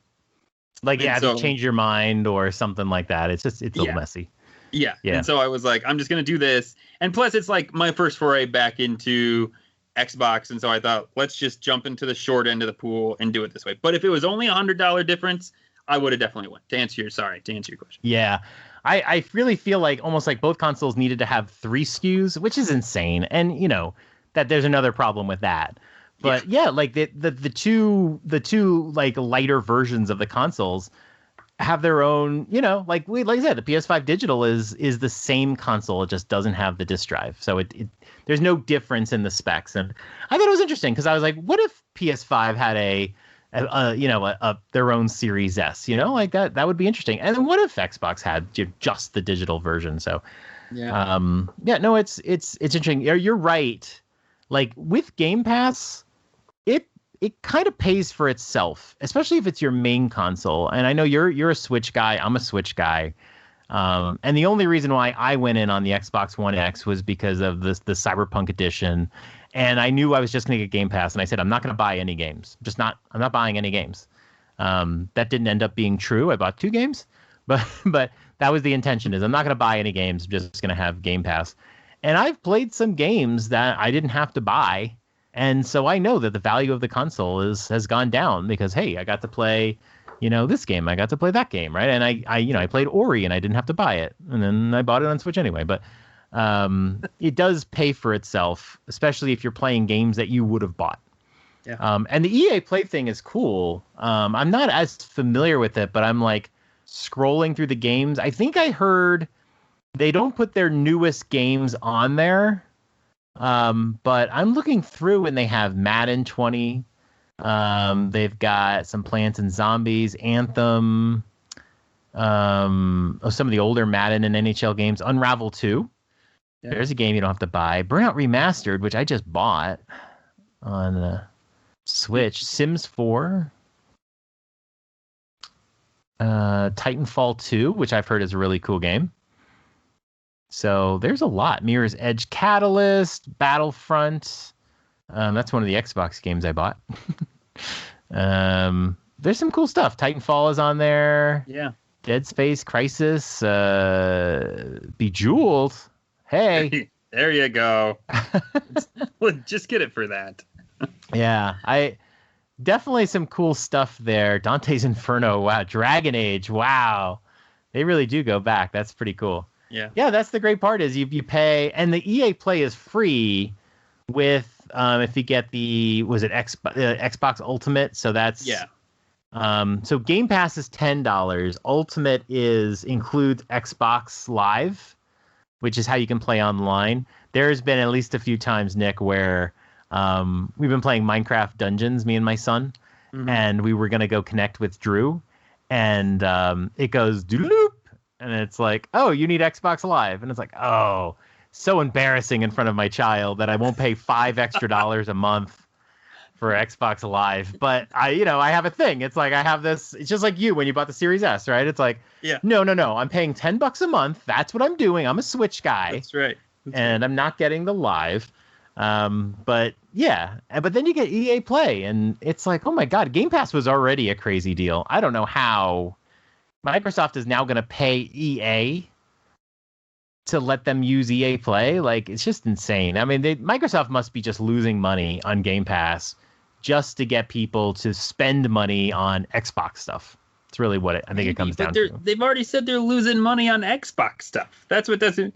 Like, if you change your mind or something like that. It's a little messy. Yeah. And so I was like, I'm just going to do this. And plus, it's like my first foray back into Xbox. And so I thought, let's just jump into the short end of the pool and do it this way. But if it was only $100 difference, I would have definitely went. To answer your question. Yeah. I really feel like almost like both consoles needed to have 3 SKUs, which is insane. And, that there's another problem with that. But like the two like lighter versions of the consoles have their own, like I said, the PS5 digital is the same console. It just doesn't have the disk drive. So it there's no difference in the specs. And I thought it was interesting because I was like, what if PS5 had their own Series S, like that would be interesting. And then what if Xbox had just the digital version? So it's interesting. You're right. Like with Game Pass, it kind of pays for itself, especially if it's your main console. And I know you're a Switch guy. I'm a Switch guy. And the only reason why I went in on the Xbox One X was because of the Cyberpunk edition. And I knew I was just going to get Game Pass. And I said, I'm not going to buy any games. I'm not buying any games. That didn't end up being true. I bought 2 games, but that was the intention, is I'm not going to buy any games. I'm just going to have Game Pass. And I've played some games that I didn't have to buy. And so I know that the value of the console has gone down because, hey, I got to play, this game. I got to play that game, right? And I played Ori and I didn't have to buy it. And then I bought it on Switch anyway. But it does pay for itself, especially if you're playing games that you would have bought. Yeah. And the EA Play thing is cool. I'm not as familiar with it, but I'm like scrolling through the games. I think I heard they don't put their newest games on there. But I'm looking through and they have Madden 20. They've got some Plants and Zombies, Anthem, some of the older Madden and NHL games, Unravel 2. Yeah. There's a game you don't have to buy. Burnout Remastered, which I just bought on Switch. Sims 4. Titanfall 2, which I've heard is a really cool game. So there's a lot. Mirror's Edge Catalyst, Battlefront. That's one of the Xbox games I bought. There's some cool stuff. Titanfall is on there. Yeah. Dead Space, Crisis, Bejeweled. Hey. There you go. Just get it for that. Yeah, definitely some cool stuff there. Dante's Inferno, wow. Dragon Age, wow. They really do go back. That's pretty cool. Yeah. Yeah, that's the great part is you pay, and the EA Play is free with if you get the Xbox Ultimate. So that's so Game Pass is $10. Ultimate includes Xbox Live, which is how you can play online. There's been at least a few times, Nick, where we've been playing Minecraft Dungeons, me and my son, and we were gonna go connect with Drew, and it goes doop, and it's like, oh, you need Xbox Live, and it's like, oh, so embarrassing in front of my child that I won't pay $5 extra a month for Xbox Live. But I have a thing. It's like I have this. It's just like you when you bought the Series S, right? It's like, no, I'm paying $10 a month. That's what I'm doing. I'm a Switch guy. That's right. And I'm not getting the Live. But yeah, but then you get EA Play, and it's like, oh my God, Game Pass was already a crazy deal. I don't know how Microsoft is now going to pay EA to let them use EA Play. Like, it's just insane. I mean, Microsoft must be just losing money on Game Pass just to get people to spend money on Xbox stuff. It's really what I think it comes down to. They've already said they're losing money on Xbox stuff. That's what doesn't.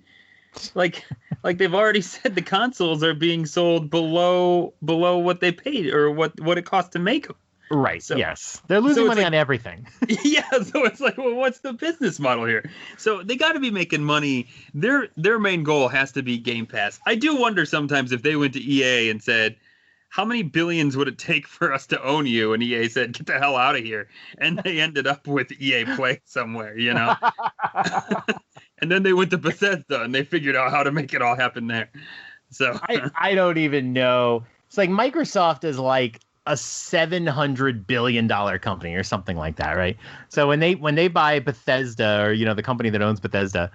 Like they've already said the consoles are being sold below what they paid or what it cost to make them. Right. So, yes. They're losing money on everything. Yeah. So it's like, well, what's the business model here? So they got to be making money. Their main goal has to be Game Pass. I do wonder sometimes if they went to EA and said, how many billions would it take for us to own you? And EA said, get the hell out of here. And they ended up with EA Play somewhere, And then they went to Bethesda and they figured out how to make it all happen there. So I don't even know. It's like Microsoft is like a $700 billion company or something like that, right? So when they buy Bethesda or the company that owns Bethesda,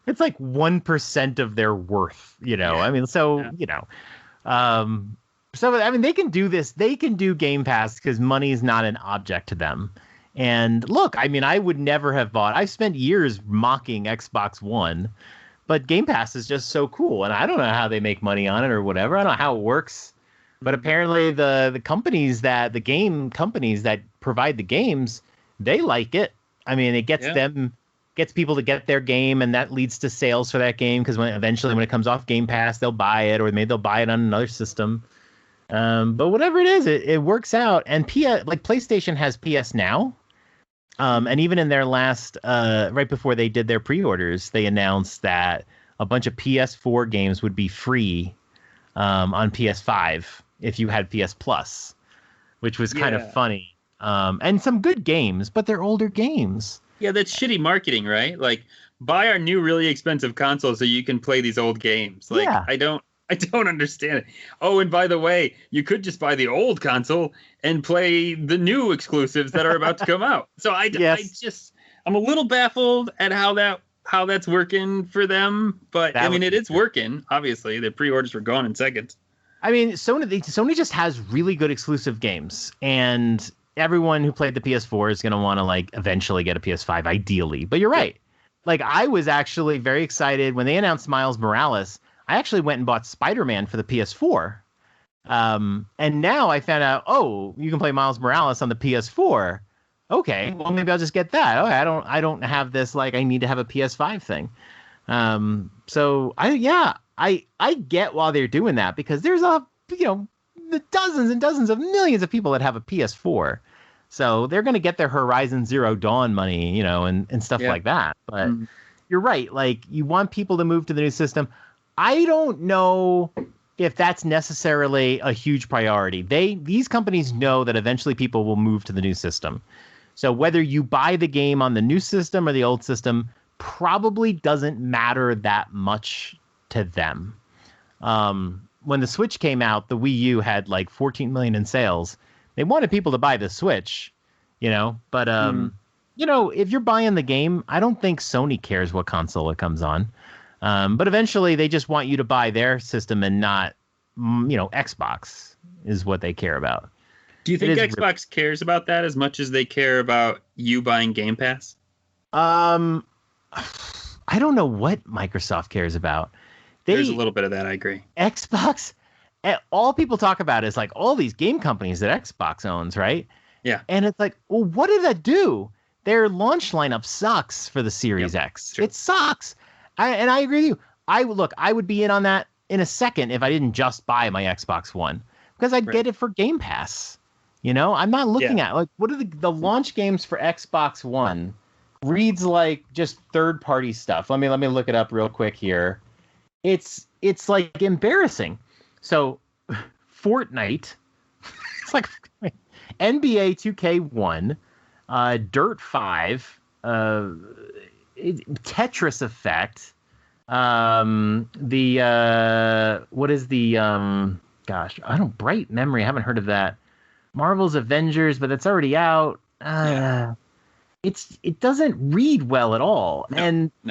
it's like 1% of their worth, I mean, so I mean, they can do this. They can do Game Pass because money is not an object to them. And look, I mean, I would never have bought. I've spent years mocking Xbox One, but Game Pass is just so cool. And I don't know how they make money on it or whatever. I don't know how it works. But apparently the game companies that provide the games, they like it. I mean, it gets people to get their game, and that leads to sales for that game because when it comes off Game Pass, they'll buy it, or maybe they'll buy it on another system. But whatever it is, it works out. And PlayStation has PS Now. And even in their last, right before they did their pre-orders, they announced that a bunch of PS4 games would be free on PS5 if you had PS Plus, which was kind of funny. And some good games, but they're older games. Yeah, that's shitty marketing, right? Like, buy our new really expensive console so you can play these old games. Like, yeah. I don't understand it. Oh, and by the way, you could just buy the old console and play the new exclusives that are about to come out. So I'm a little baffled at how that's working for them. But I mean, it is working. Obviously, the pre-orders were gone in seconds. I mean, Sony just has really good exclusive games, and everyone who played the PS4 is going to want to eventually get a PS5, ideally. But you're right. Like, I was actually very excited when they announced Miles Morales. I actually went and bought Spider-Man for the PS4. And now I found out, you can play Miles Morales on the PS4. Okay, well, maybe I'll just get that. Okay, I don't have this, I need to have a PS5 thing. So I get why they're doing that, because there's the dozens and dozens of millions of people that have a PS4. So they're going to get their Horizon Zero Dawn money, and stuff like that. But you're right. You want people to move to the new system. I don't know if that's necessarily a huge priority. These companies know that eventually people will move to the new system. So whether you buy the game on the new system or the old system probably doesn't matter that much to them. When the Switch came out, the Wii U had like 14 million in sales. They wanted people to buy the Switch, but if you're buying the game, I don't think Sony cares what console it comes on. But eventually they just want you to buy their system and not, Xbox is what they care about. Do you think Xbox cares about that as much as they care about you buying Game Pass? I don't know what Microsoft cares about. There's a little bit of that, I agree. Xbox, all people talk about is like all these game companies that Xbox owns, right? Yeah. And it's like, well, what did that do? Their launch lineup sucks for the Series X. True. It sucks. And I agree with you. I would be in on that in a second if I didn't just buy my Xbox One, because I'd get it for Game Pass. I'm not looking at like, what are the launch games for Xbox One? Reads like just third-party stuff. Let me look it up real quick here. It's like embarrassing. So Fortnite, it's like NBA 2K1, Dirt 5, Tetris Effect, what is the gosh, I don't Bright Memory, I haven't heard of that. Marvel's Avengers, but that's already out. It doesn't read well at all.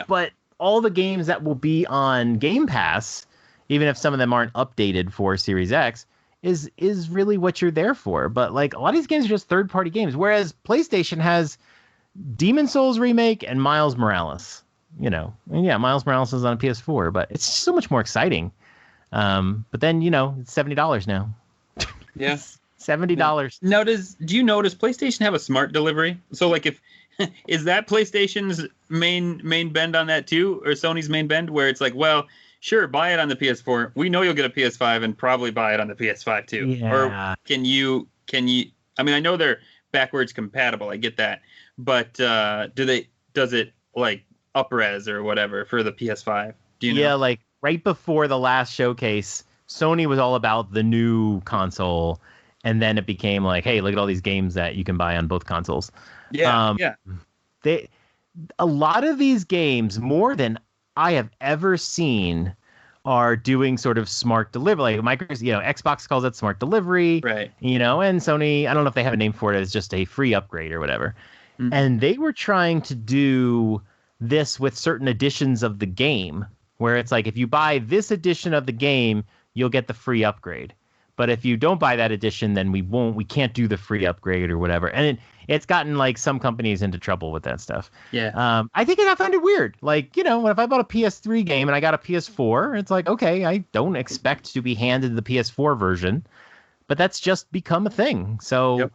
But all the games that will be on Game Pass, even if some of them aren't updated for Series X, is really what you're there for. But like a lot of these games are just third-party games, whereas PlayStation has Demon Souls Remake and Miles Morales. Miles Morales is on a PS4, but it's so much more exciting. But then it's $70 now. Yeah. $70. Now, does PlayStation have a smart delivery? So like if is that PlayStation's main bend on that too, or Sony's main bend, where it's like, well, sure, buy it on the PS4. We know you'll get a PS5 and probably buy it on the PS5 too. Yeah. Or can you? I mean, I know they're backwards compatible. I get that, but does it like up-res or whatever for the PS5? Do you know? Yeah, like right before the last showcase, Sony was all about the new console. And then it became like, hey, look at all these games that you can buy on both consoles. Yeah, A lot of these games, more than I have ever seen, are doing sort of smart delivery. Like Xbox calls it smart delivery, right? And Sony, I don't know if they have a name for it. It's just a free upgrade or whatever. Mm-hmm. And they were trying to do this with certain editions of the game, where it's like if you buy this edition of the game, you'll get the free upgrade. But if you don't buy that edition, then we can't do the free upgrade or whatever. And it's gotten like some companies into trouble with that stuff. Yeah. I think I found it weird. Like, if I bought a PS3 game and I got a PS4, it's like, okay, I don't expect to be handed the PS4 version, but that's just become a thing. So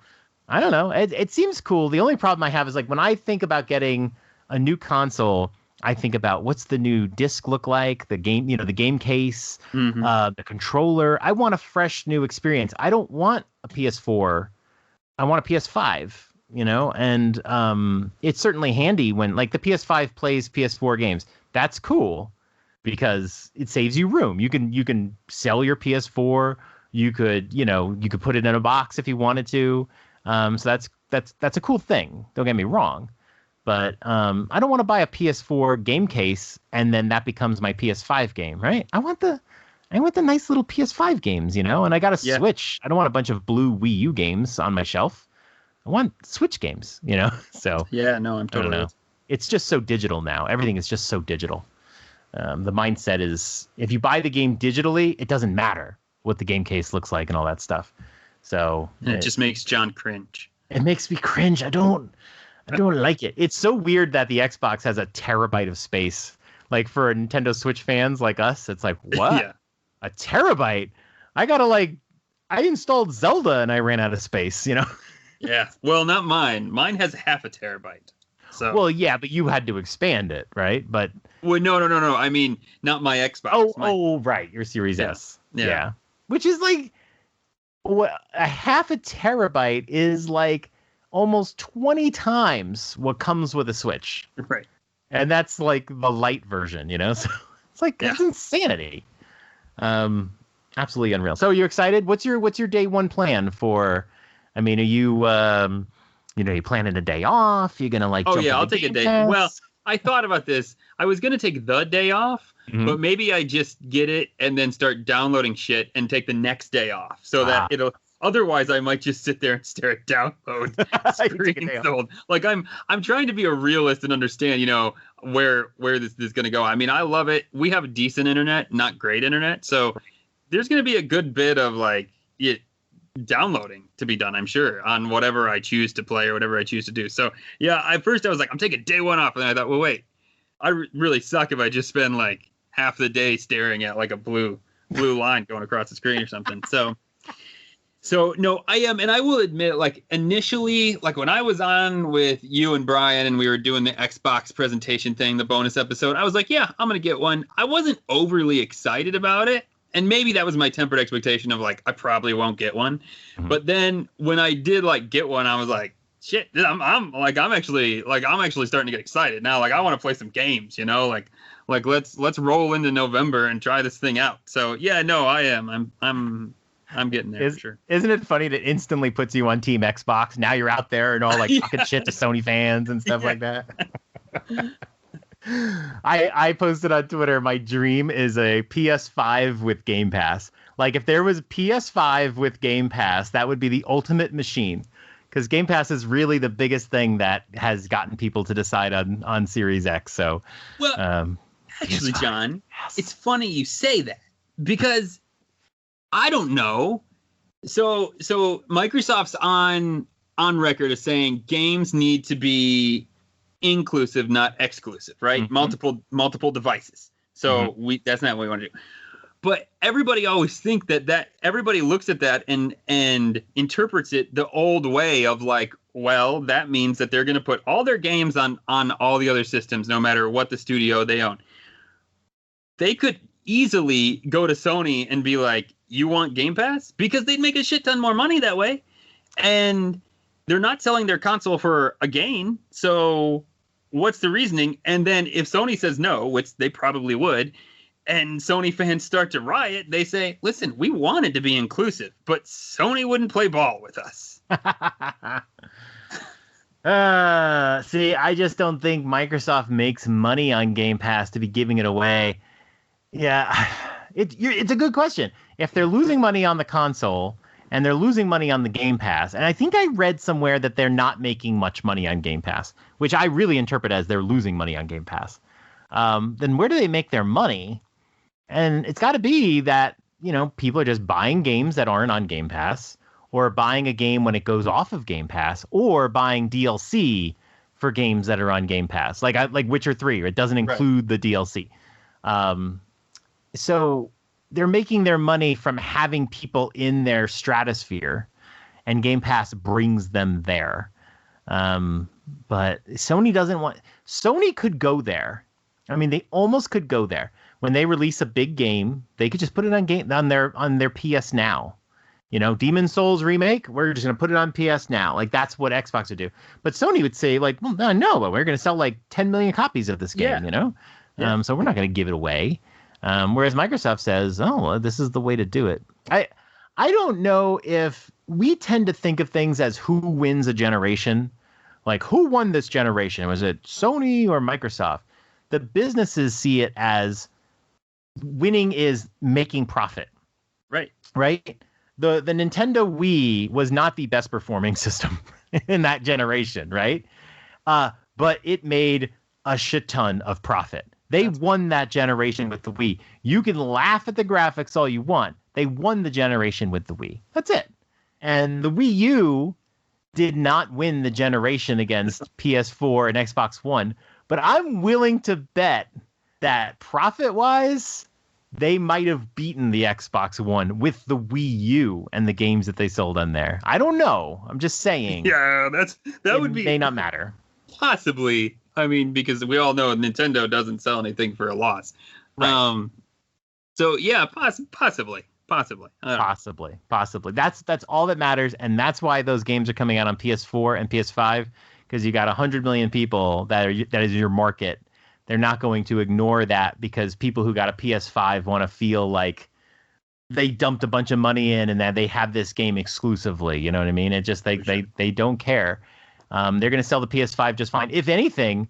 I don't know. It seems cool. The only problem I have is like when I think about getting a new console, I think about what's the new disc look like, the game, the game case, the controller. I want a fresh new experience. I don't want a PS4. I want a PS5, and it's certainly handy when like the PS5 plays PS4 games. That's cool because it saves you room. You can sell your PS4. You could put it in a box if you wanted to. So that's a cool thing. Don't get me wrong. But I don't want to buy a PS4 game case and then that becomes my PS5 game, right? I want the nice little PS5 games, and I got a Switch. I don't want a bunch of blue Wii U games on my shelf. I want Switch games, So yeah, no, I'm totally. I don't know. It's just so digital now. Everything is just so digital. The mindset is if you buy the game digitally, it doesn't matter what the game case looks like and all that stuff. So it just makes John cringe. It makes me cringe. I don't like it. It's so weird that the Xbox has a terabyte of space. Like for Nintendo Switch fans like us, it's like, what? Yeah. A terabyte? I installed Zelda and I ran out of space, Yeah. Well, not mine. Mine has half a terabyte. So. Well, yeah, but you had to expand it, right? But well, no. I mean, not my Xbox. Right. Your Series S. Yeah. Which is like a half a terabyte is like almost 20 times what comes with a Switch. Right. And that's like the light version, So it's like, it's insanity. Absolutely unreal. So you're excited? What's your day one plan for, I mean, are you, you planning a day off? You're going to like, I'll take a day. Pass? Well, I thought about this. I was going to take the day off, but maybe I just get it and then start downloading shit and take the next day off so that it'll. Otherwise, I might just sit there and stare at download screens old. Like I'm trying to be a realist and understand, where this is going to go. I mean, I love it. We have decent internet, not great internet, so there's going to be a good bit of downloading to be done, I'm sure, on whatever I choose to play or whatever I choose to do. So yeah, at first I was like, I'm taking day one off, and then I thought, well, wait, I really suck if I just spend like half the day staring at like a blue line going across the screen or something. So no, I am, and I will admit, like initially, like when I was on with you and Brian and we were doing the Xbox presentation thing, the bonus episode, I was like, yeah, I'm gonna get one. I wasn't overly excited about it, and maybe that was my tempered expectation of like I probably won't get one. Mm-hmm. But then when I did like get one, I was like, shit, I'm actually starting to get excited now. Like I want to play some games, like let's roll into November and try this thing out. So yeah, no, I am. I'm getting there for sure. Isn't it funny that instantly puts you on Team Xbox? Now you're out there and all like talking shit to Sony fans and stuff like that. I posted on Twitter, my dream is a PS5 with Game Pass. Like if there was PS5 with Game Pass, that would be the ultimate machine. Because Game Pass is really the biggest thing that has gotten people to decide on Series X. So, well, actually, PS5. John, it's funny you say that because I don't know. So Microsoft's on record as saying games need to be inclusive, not exclusive, right? Mm-hmm. Multiple devices. So that's not what we want to do. But everybody always think that everybody looks at that and interprets it the old way of like, well, that means that they're going to put all their games on all the other systems, no matter what the studio they own. They could easily go to Sony and be like, you want Game Pass? Because they'd make a shit ton more money that way. And they're not selling their console for a gain. So what's the reasoning? And then if Sony says no, which they probably would, and Sony fans start to riot, they say, listen, we wanted to be inclusive, but Sony wouldn't play ball with us. See, I just don't think Microsoft makes money on Game Pass to be giving it away. Yeah, it's a good question. If they're losing money on the console and they're losing money on the Game Pass, and I think I read somewhere that they're not making much money on Game Pass, which I really interpret as they're losing money on Game Pass, then where do they make their money? And it's got to be that, people are just buying games that aren't on Game Pass, or buying a game when it goes off of Game Pass, or buying DLC for games that are on Game Pass, like Witcher 3. It doesn't include the DLC. So they're making their money from having people in their stratosphere, and Game Pass brings them there. But Sony doesn't want. Sony could go there. I mean, they almost could go there. When they release a big game, they could just put it on their PS Now. Demon Souls remake, we're just going to put it on PS Now. Like, that's what Xbox would do. But Sony would say, like, well, no, but we're going to sell like 10 million copies of this game, Yeah. So we're not going to give it away. Whereas Microsoft says, oh, well, this is the way to do it. I don't know if we tend to think of things as who wins a generation. Like, who won this generation? Was it Sony or Microsoft? The businesses see it as winning is making profit. Right. The Nintendo Wii was not the best performing system in that generation, right? But it made a shit ton of profit. They won that generation with the Wii. You can laugh at the graphics all you want. They won the generation with the Wii. That's it. And the Wii U did not win the generation against PS4 and Xbox One. But I'm willing to bet that profit-wise, they might have beaten the Xbox One with the Wii U and the games that they sold on there. I don't know. I'm just saying. Yeah, that would be... It may not matter. Possibly. I mean, because we all know Nintendo doesn't sell anything for a loss. Right. So yeah, possibly. Possibly. That's all that matters, and that's why those games are coming out on PS4 and PS5, because you got 100 million people that is your market. They're not going to ignore that because people who got a PS5 want to feel like they dumped a bunch of money in and that they have this game exclusively. You know what I mean? It just they don't care. They're going to sell the PS5 just fine. If anything,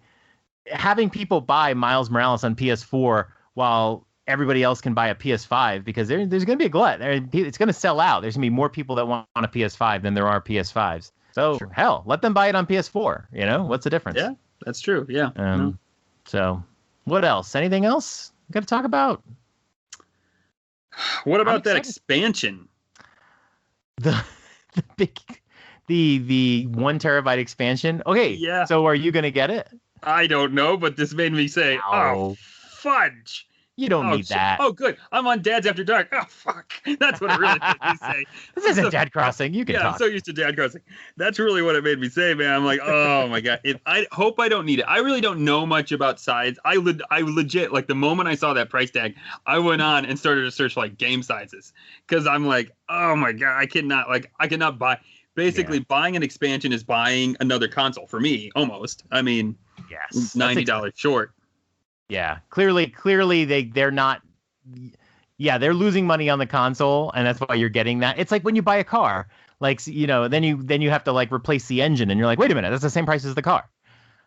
having people buy Miles Morales on PS4 while everybody else can buy a PS5 because there's going to be a glut. It's going to sell out. There's going to be more people that want a PS5 than there are PS5s. So hell, let them buy it on PS4. You know, what's the difference? Yeah, that's true. Yeah. So what else? Anything else we got to talk about? What about that expansion? The big, the 1 terabyte expansion. Okay. Yeah. So are you going to get it? I don't know, but this made me say, oh, fudge. You don't need that. Oh, good. I'm on Dad's After Dark. Oh, fuck. That's what it really made me say. This isn't Dad Crossing. You can talk. I'm so used to Dad Crossing. That's really what it made me say, man. I'm like, oh, my God. I hope I don't need it. I really don't know much about sides. I legit, like, the moment I saw that price tag, I went on and started to search, like, game sizes. Because I'm like, oh, my God. I cannot buy. Basically, buying an expansion is buying another console for me, almost. I mean, yes, $90 short. Yeah, clearly they're not. Yeah, they're losing money on the console, and that's why you're getting that. It's like when you buy a car, like, you know, then you have to like replace the engine, and you're like, wait a minute, that's the same price as the car.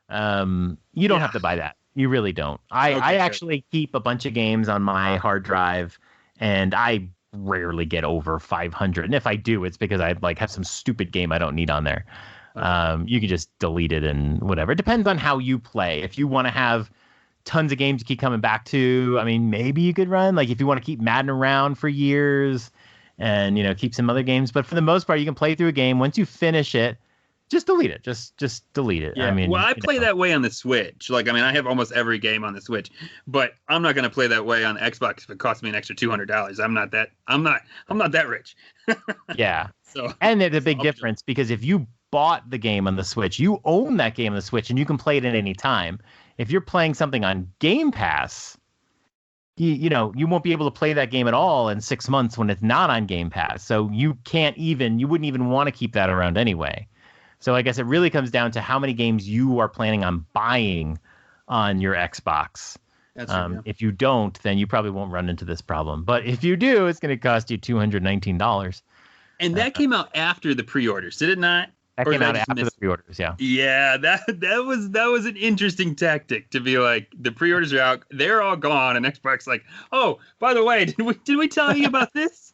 You don't have to buy that. You really don't. I actually keep a bunch of games on my hard drive, and I rarely get over 500. And if I do, it's because I like have some stupid game I don't need on there. You can just delete it and whatever. It depends on how you play. If you want to have tons of games to keep coming back to, I mean, maybe you could run, like, if you want to keep Madden around for years and, you know, keep some other games. But for the most part, you can play through a game. Once you finish it, just delete it. Just delete it. Yeah. I mean, well, I play that way on the Switch. Like, I mean, I have almost every game on the Switch, but I'm not going to play that way on Xbox if it costs me an extra $200. I'm not that rich. Yeah. So, and there's a big difference, because if you bought the game on the Switch, you own that game on the Switch and you can play it at any time. If you're playing something on Game Pass, you won't be able to play that game at all in 6 months when it's not on Game Pass. So you wouldn't even want to keep that around anyway. So I guess it really comes down to how many games you are planning on buying on your Xbox. That's true, yeah. If you don't, then you probably won't run into this problem. But if you do, it's going to cost you $219. And that came out after the pre-orders, did it not? That came out after the pre-orders, yeah. Yeah, that was an interesting tactic to be like, the pre-orders are out, they're all gone, and Xbox like, oh, by the way, did we tell you about this?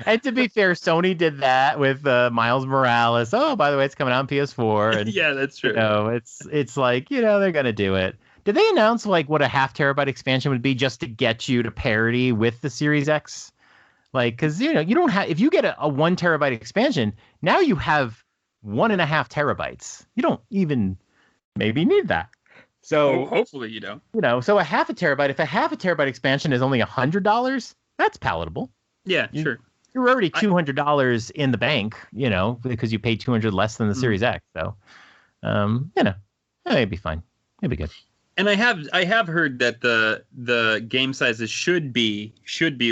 And to be fair, Sony did that with Miles Morales. Oh, by the way, it's coming out on PS4. And, yeah, that's true. You know, it's like, you know, they're gonna do it. Did they announce like what a 0.5 terabyte expansion would be just to get you to parity with the Series X? Like, because, you know, you don't have, if you get a 1 terabyte expansion, now you have 1.5 terabytes. You don't even maybe need that. So hopefully you don't. You know, so a 0.5 terabyte, if a 0.5 terabyte expansion is only $100, that's palatable. Yeah, sure. You're already $200 in the bank, you know, because you paid $200 less than the Series X. So, you know, it'd be fine. It'd be good. And I have heard that the game sizes should be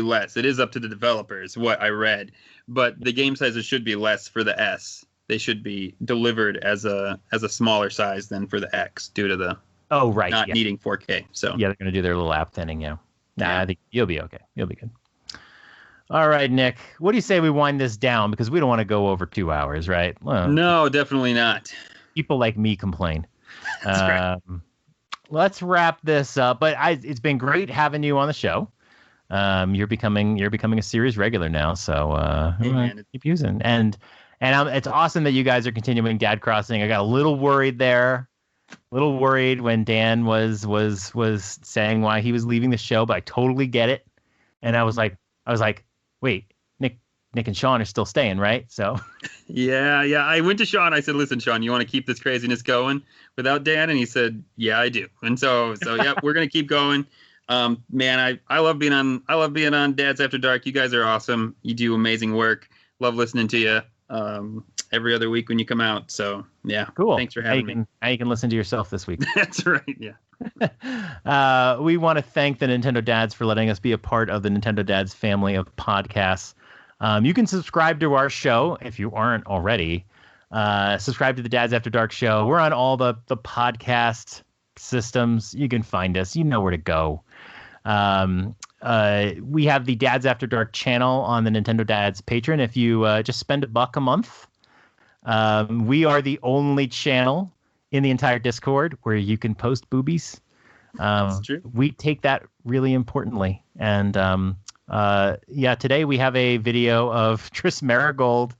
less. It is up to the developers, what I read, but the game sizes should be less for the S. They should be delivered as a smaller size than for the X due to the not needing 4K. So yeah, they're gonna do their little app thinning. Yeah. I think you'll be okay. You'll be good. All right, Nick. What do you say we wind this down, because we don't want to go over 2 hours, right? Well, no, definitely not. People like me complain. That's right. Let's wrap this up. But it's been great having you on the show. You're becoming a series regular now, so keep using. And it's awesome that you guys are continuing Dad Crossing. I got a little worried there, when Dan was saying why he was leaving the show, but I totally get it. And I was like, wait, Nick and Sean are still staying, right? So yeah. I went to Sean. I said, listen, Sean, you want to keep this craziness going without Dan? And he said, yeah, I do. And so yeah, we're gonna keep going. Man, I love being on Dad's After Dark. You guys are awesome. You do amazing work. Love listening to you every other week when you come out. So yeah, cool. Thanks for having me. Now you can listen to yourself this week. That's right. Yeah. We want to thank the Nintendo Dads for letting us be a part of the Nintendo Dads family of podcasts. You can subscribe to our show if you aren't already. Subscribe to the Dads After Dark show. We're on all the podcast systems. You can find us. You know where to go. We have the Dads After Dark channel on the Nintendo Dads Patreon. If you just spend $1 a month, we are the only channel in the entire Discord where you can post boobies. That's true. We take that really importantly. And today we have a video of Triss Marigold,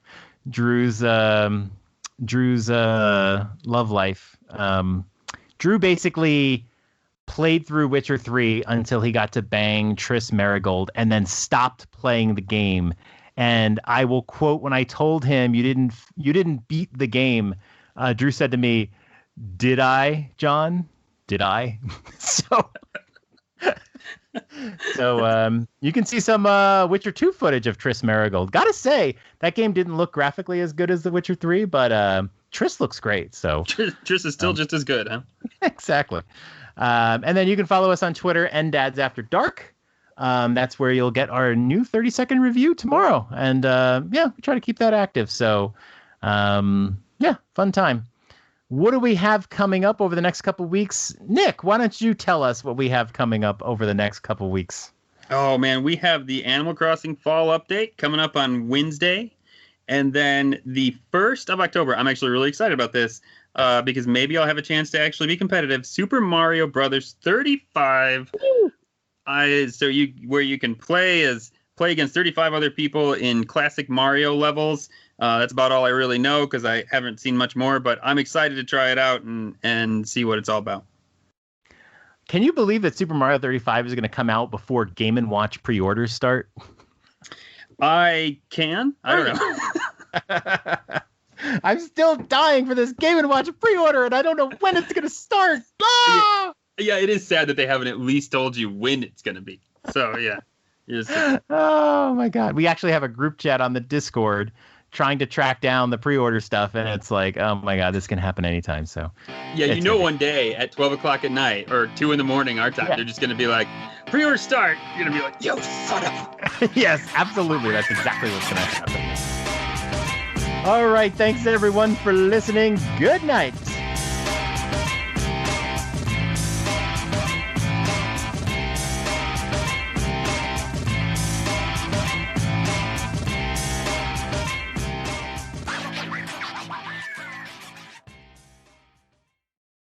Drew's love life. Drew basically played through Witcher 3 until he got to bang Triss Marigold and then stopped playing the game. And I will quote, when I told him you didn't beat the game, Drew said to me, "Did I, John? Did I?" So you can see some Witcher 2 footage of Triss Marigold. Gotta say, that game didn't look graphically as good as The Witcher 3, but Triss looks great. So Triss is still just as good, huh? Exactly. And then you can follow us on Twitter and Dads After Dark. That's where you'll get our new 30-second review tomorrow. And we try to keep that active. So fun time. What do we have coming up over the next couple of weeks? Nick, why don't you tell us what we have coming up over the next couple of weeks? Oh, man, we have the Animal Crossing Fall Update coming up on Wednesday. And then the 1st of October, I'm actually really excited about this because maybe I'll have a chance to actually be competitive. Super Mario Brothers 35. Where you can play against 35 other people in classic Mario levels. That's about all I really know because I haven't seen much more, but I'm excited to try it out and see what it's all about. Can you believe that Super Mario 35 is going to come out before Game & Watch pre-orders start? I can. I don't know. I'm still dying for this Game & Watch pre-order, and I don't know when it's going to start. Ah! Yeah, it is sad that they haven't at least told you when it's going to be. So, yeah. Oh, my God. We actually have a group chat on the Discord trying to track down the pre-order stuff, and it's like, oh, my God, this can happen anytime. So, yeah, one day at 12 o'clock at night or 2 in the morning our time, they're just going to be like, pre-order start. You're going to be like, yo, son of. Yes, absolutely. That's exactly what's going to happen. All right. Thanks, everyone, for listening. Good night.